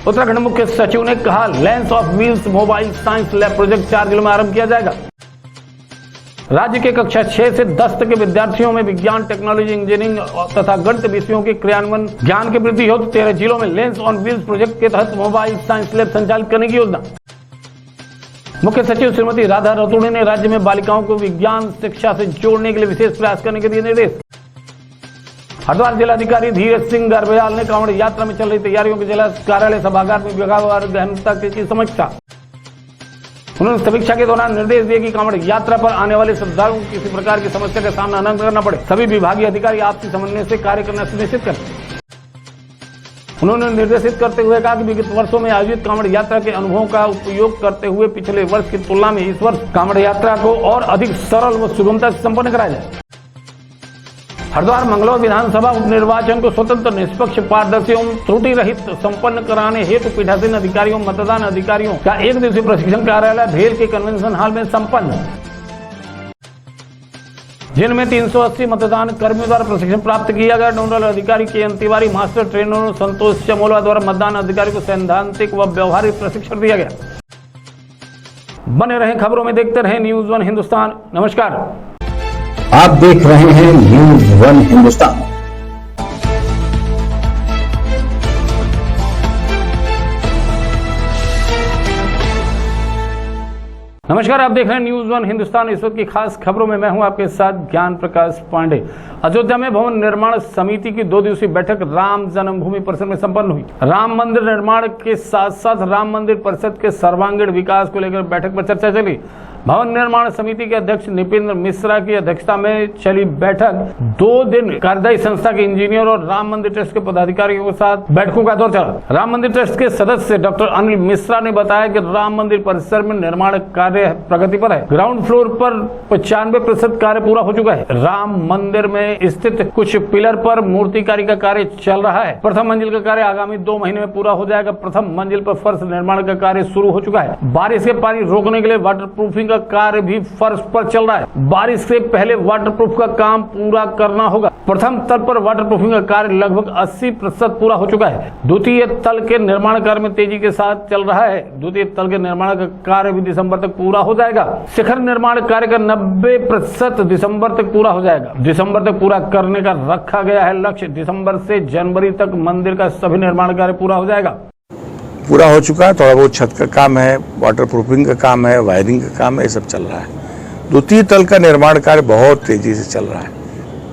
उत्तराखंड मुख्य सचिव ने कहा, lens of wheels mobile science lab project 4 जिलों में आरंभ किया जाएगा। राज्य के कक्षा 6 से 10 तक के विद्यार्थियों में विज्ञान, टेक्नोलॉजी, इंजीनियरिंग तथा गणित विषयों के क्रियान्वयन ज्ञान की वृद्धि हेतु 13 जिलों में लेंस ऑन व्हील्स प्रोजेक्ट के तहत मोबाइल साइंस लैब संचालित करने की योजना। मुख्य सचिव श्रीमती राधा रतूड़ी ने राज्य में बालिकाओं को विज्ञान शिक्षा से जोड़ने के लिए विशेष प्रयास करने के दिए निर्देश। हरिद्वार जिलाधिकारी धीरज सिंह गर्भयाल ने कांवड़ यात्रा में चल रही तैयारियों के जिला कार्यालय सभागार में विभागवार गहनता की समीक्षा। उन्होंने समीक्षा के दौरान निर्देश दिए कि कांवड़ यात्रा पर आने वाले श्रद्धालुओं को किसी प्रकार की समस्या का सामना न करना पड़े। सभी विभागीय अधिकारी आपसी समन्वय से कार्य करना सुनिश्चित करें। उन्होंने निर्देशित करते हुए कहा कि विगत वर्षों में आयोजित कांवड़ यात्रा के अनुभवों का उपयोग करते हुए पिछले वर्ष की तुलना में इस वर्ष कांवड़ यात्रा को और अधिक सरल व सुगमता से संपन्न कराया जाए। हरिद्वार मंगलौर विधानसभा उपनिर्वाचन को स्वतंत्र, निष्पक्ष, पारदर्शी एवं त्रुटि रहित संपन्न कराने हेतु पीठासीन अधिकारियों, मतदान अधिकारियों का 1 दिवसीय प्रशिक्षण कार्यालय भेल के कन्वेंशन हॉल में संपन्न, जिनमें 380 मतदान कर्मियों द्वारा प्रशिक्षण प्राप्त किया गया। नोडल अधिकारी के तिवारी, मास्टर ट्रेनरों संतोष चमोला द्वारा मतदान अधिकारी को सैद्धांतिक व व्यवहारिक प्रशिक्षण दिया गया। बने रहें खबरों में, देखते रहें न्यूज़ 1 हिंदुस्तान। नमस्कार। आप देख रहे हैं न्यूज़ 1 हिंदुस्तान। नमस्कार, आप देख रहे हैं न्यूज़ 1 हिंदुस्तान। इस वक्त की खास खबरों में मैं हूं आपके साथ ज्ञान प्रकाश पांडे। अयोध्या में भवन निर्माण समिति की 2 दिवसीय बैठक राम जन्मभूमि परिसर में संपन्न हुई। राम मंदिर निर्माण के साथ साथ राम मंदिर परिसर के सर्वांगीण विकास को लेकर बैठक पर चर्चा चली। भवन निर्माण समिति के अध्यक्ष निपेंद्र मिश्रा की अध्यक्षता में चली बैठक 2 दिन कार्यदायी संस्था के इंजीनियर और राम मंदिर ट्रस्ट के पदाधिकारियों के साथ बैठकों का दौर चला। राम मंदिर ट्रस्ट के सदस्य डॉक्टर अनिल मिश्रा ने बताया कि राम मंदिर परिसर में निर्माण कार्य प्रगति पर है। ग्राउंड फ्लोर पर 95% कार्य पूरा हो चुका है। राम मंदिर में स्थित कुछ पिलर पर मूर्तिकारी का कार्य चल रहा है। प्रथम मंजिल का कार्य आगामी 2 महीने में पूरा हो जाएगा। प्रथम मंजिल पर फर्श निर्माण का कार्य शुरू हो चुका है। बारिश के पानी रोकने के लिए वाटर प्रूफिंग का कार्य भी फर्श पर चल रहा है। बारिश से पहले वाटर प्रूफ का काम पूरा करना होगा। प्रथम तल पर वाटर प्रूफिंग का कार्य लगभग 80% पूरा हो चुका है। द्वितीय तल के निर्माण कार्य में तेजी के साथ चल रहा है। द्वितीय तल के निर्माण का कार्य भी दिसंबर तक पूरा हो जाएगा। शिखर निर्माण कार्य का 90% दिसंबर तक पूरा हो जाएगा। दिसंबर तक पूरा करने का रखा गया है लक्ष्य। दिसंबर से जनवरी तक मंदिर का सभी निर्माण कार्य पूरा हो जाएगा। पूरा हो चुका है। थोड़ा बहुत छत का काम है, वाटर प्रूफिंग का काम है, वायरिंग का काम है, ये सब चल रहा है। द्वितीय तल का निर्माण कार्य बहुत तेजी से चल रहा है।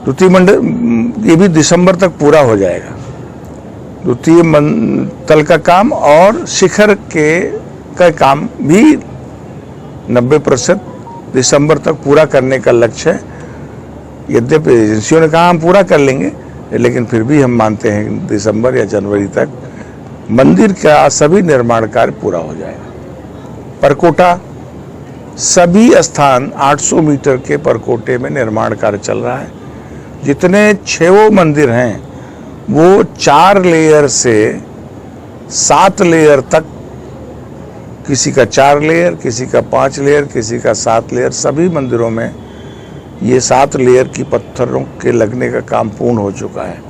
द्वितीय मंडल ये भी दिसंबर तक पूरा हो जाएगा। द्वितीय तल का काम और शिखर का काम भी 90% दिसंबर तक पूरा करने का लक्ष्य है। यद्यपि एजेंसियों ने कहा हम पूरा कर लेंगे, लेकिन फिर भी हम मानते हैं दिसंबर या जनवरी तक मंदिर का सभी निर्माण कार्य पूरा हो जाएगा। परकोटा सभी स्थान 800 मीटर के परकोटे में निर्माण कार्य चल रहा है। जितने 6 मंदिर हैं वो 4 लेयर से 7 लेयर तक, किसी का 4 लेयर, किसी का 5 लेयर, किसी का 7 लेयर, सभी मंदिरों में ये 7 लेयर की पत्थरों के लगने का काम पूर्ण हो चुका है।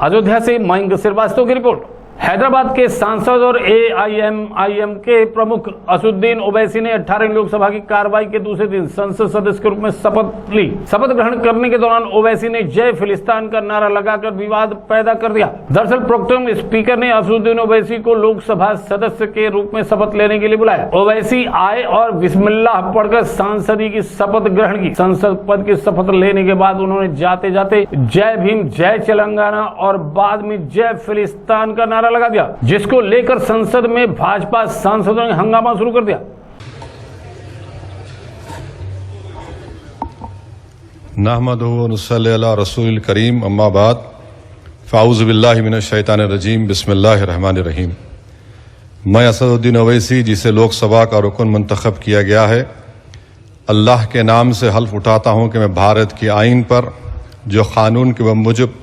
अयोध्या से मयंक श्रीवास्तव की रिपोर्ट। हैदराबाद के सांसद और AIMIM के प्रमुख असुद्दीन ओवैसी ने 18 लोकसभा की कार्रवाई के दूसरे दिन संसद सदस्य के रूप में शपथ ली। शपथ ग्रहण करने के दौरान ओवैसी ने जय फिलिस्तीन का नारा लगाकर विवाद पैदा कर दिया। दरअसल प्रोटेम स्पीकर ने असुद्दीन ओवैसी को लोकसभा सदस्य के रूप में शपथ लेने के लिए बुलाया। ओवैसी आए और बिस्मिल्लाह पढ़कर सांसदी की शपथ ग्रहण की। संसद पद की शपथ लेने के बाद उन्होंने जाते जाते जय भीम, जय तेलंगाना और बाद में जय फिलिस्तीन का नारा लगा दिया, जिसको लेकर संसद में भाजपा सांसदों ने हंगामा शुरू कर दिया। नहमदुहु व नुसल्ली अला रसूलिल करीम, अम्मा बाद, फ़ाऊज़ु बिल्लाहि मिनश शैतानिर रजीम, बिस्मिल्लाहिर रहमानिर रहीम। मैं असदुद्दीन ओवैसी, जिसे लोकसभा का रुकन मुंतखब किया गया है, अल्लाह के नाम से हल्फ उठाता हूँ कि मैं भारत की आइन पर जो कानून के मुजब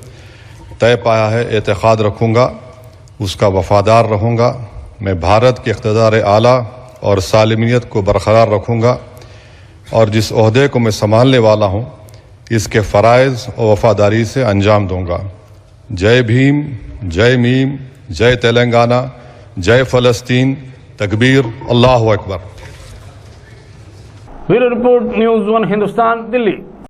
तय पाया है एतक़ाद रखूँगा, उसका वफादार रहूँगा। मैं भारत के इक़्तिदार आला और सालिमियत को बरकरार रखूँगा और जिस ओहदे को मैं संभालने वाला हूँ इसके फ़राइज़ और वफादारी से अंजाम दूँगा। जय भीम, जय मीम, जय तेलंगाना, जय फ़लस्तीन, तकबीर, अल्लाहु Akbar. Bureau report, news 1 Hindustan, Delhi.